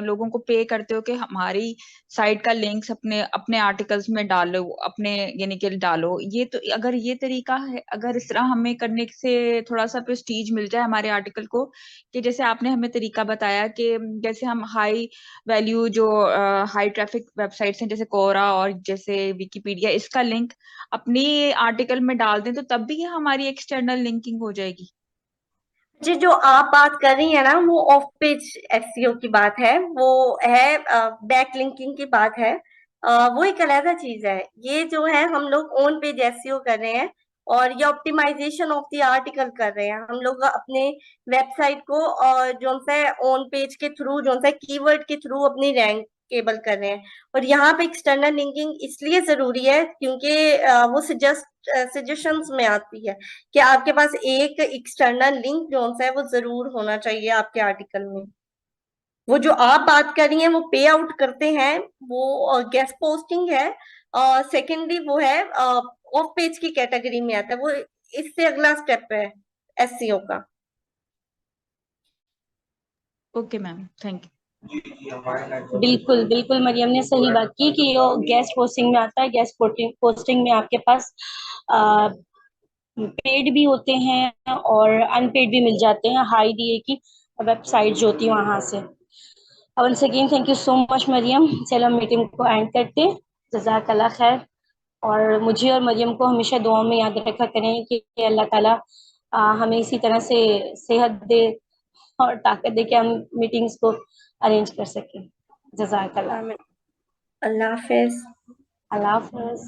लोगों को पे करते हो कि हमारी साइट का लिंक्स अपने अपने आर्टिकल्स में डालो, अपने यानी कि डालो। ये तो अगर ये तरीका है, अगर इस तरह हमें करने से थोड़ा सा प्रेस्टीज मिल जाए हमारे आर्टिकल को, कि जैसे आपने हमें तरीका बताया कि जैसे हम हाई वैल्यू जो हाई ट्रैफिक वेबसाइट्स हैं जैसे कोरा और जैसे विकिपीडिया, इसका लिंक अपनी आर्टिकल में डाल दें तो तब भी ये हमारी एक्सटर्नल लिंकिंग हो जाएगी। जी, जो आप बात कर रही है ना वो ऑफ पेज एसईओ की बात है, वो है बैक लिंकिंग की बात है। वो एक अलग चीज है। ये जो है हम लोग ऑन पेज एसईओ कर रहे हैं और ये ऑप्टिमाइजेशन ऑफ द आर्टिकल कर रहे हैं। हम लोग अपने वेबसाइट को जो सा ऑन पेज के थ्रू, जो सा कीवर्ड के थ्रू अपनी रैंकेबल कर रहे हैं। और यहाँ पे एक्सटर्नल लिंकिंग इसलिए जरूरी है क्योंकि वो सजेशंस में आती है कि आपके पास एक एक्सटर्नल लिंक जो है वो जरूर होना चाहिए आपके आर्टिकल में। वो जो आप बात कर रही हैं वो पे आउट करते हैं, वो गेस्ट पोस्टिंग है। सेकेंडली वो है ऑफ पेज की कैटेगरी में आता है, वो इससे अगला स्टेप है एसईओ का। Okay ma'am, thank you. बिल्कुल बिल्कुल, मरियम ने सही बात की कि ये गेस्ट पोस्टिंग में आता है। गेस्ट पोस्टिंग में आपके पास पेड भी होते हैं और अनपेड भी मिल जाते हैं, हाई डीए की वेबसाइट जो होती है वहां से। Once again thank you so much Mariam. चलो हम मीटिंग को एंड करते हैं। जजाकल्ला खैर। और मुझे और मरियम को हमेशा दुआ में याद रखा करें कि अल्लाह ताला हमें इसी तरह से सेहत दे और ताकत दे के हम मीटिंग्स को अरेंज कर सकें। जजाकल्ला। आमीन। अल्लाह हाफिज। अल्लाह हाफ़िज़।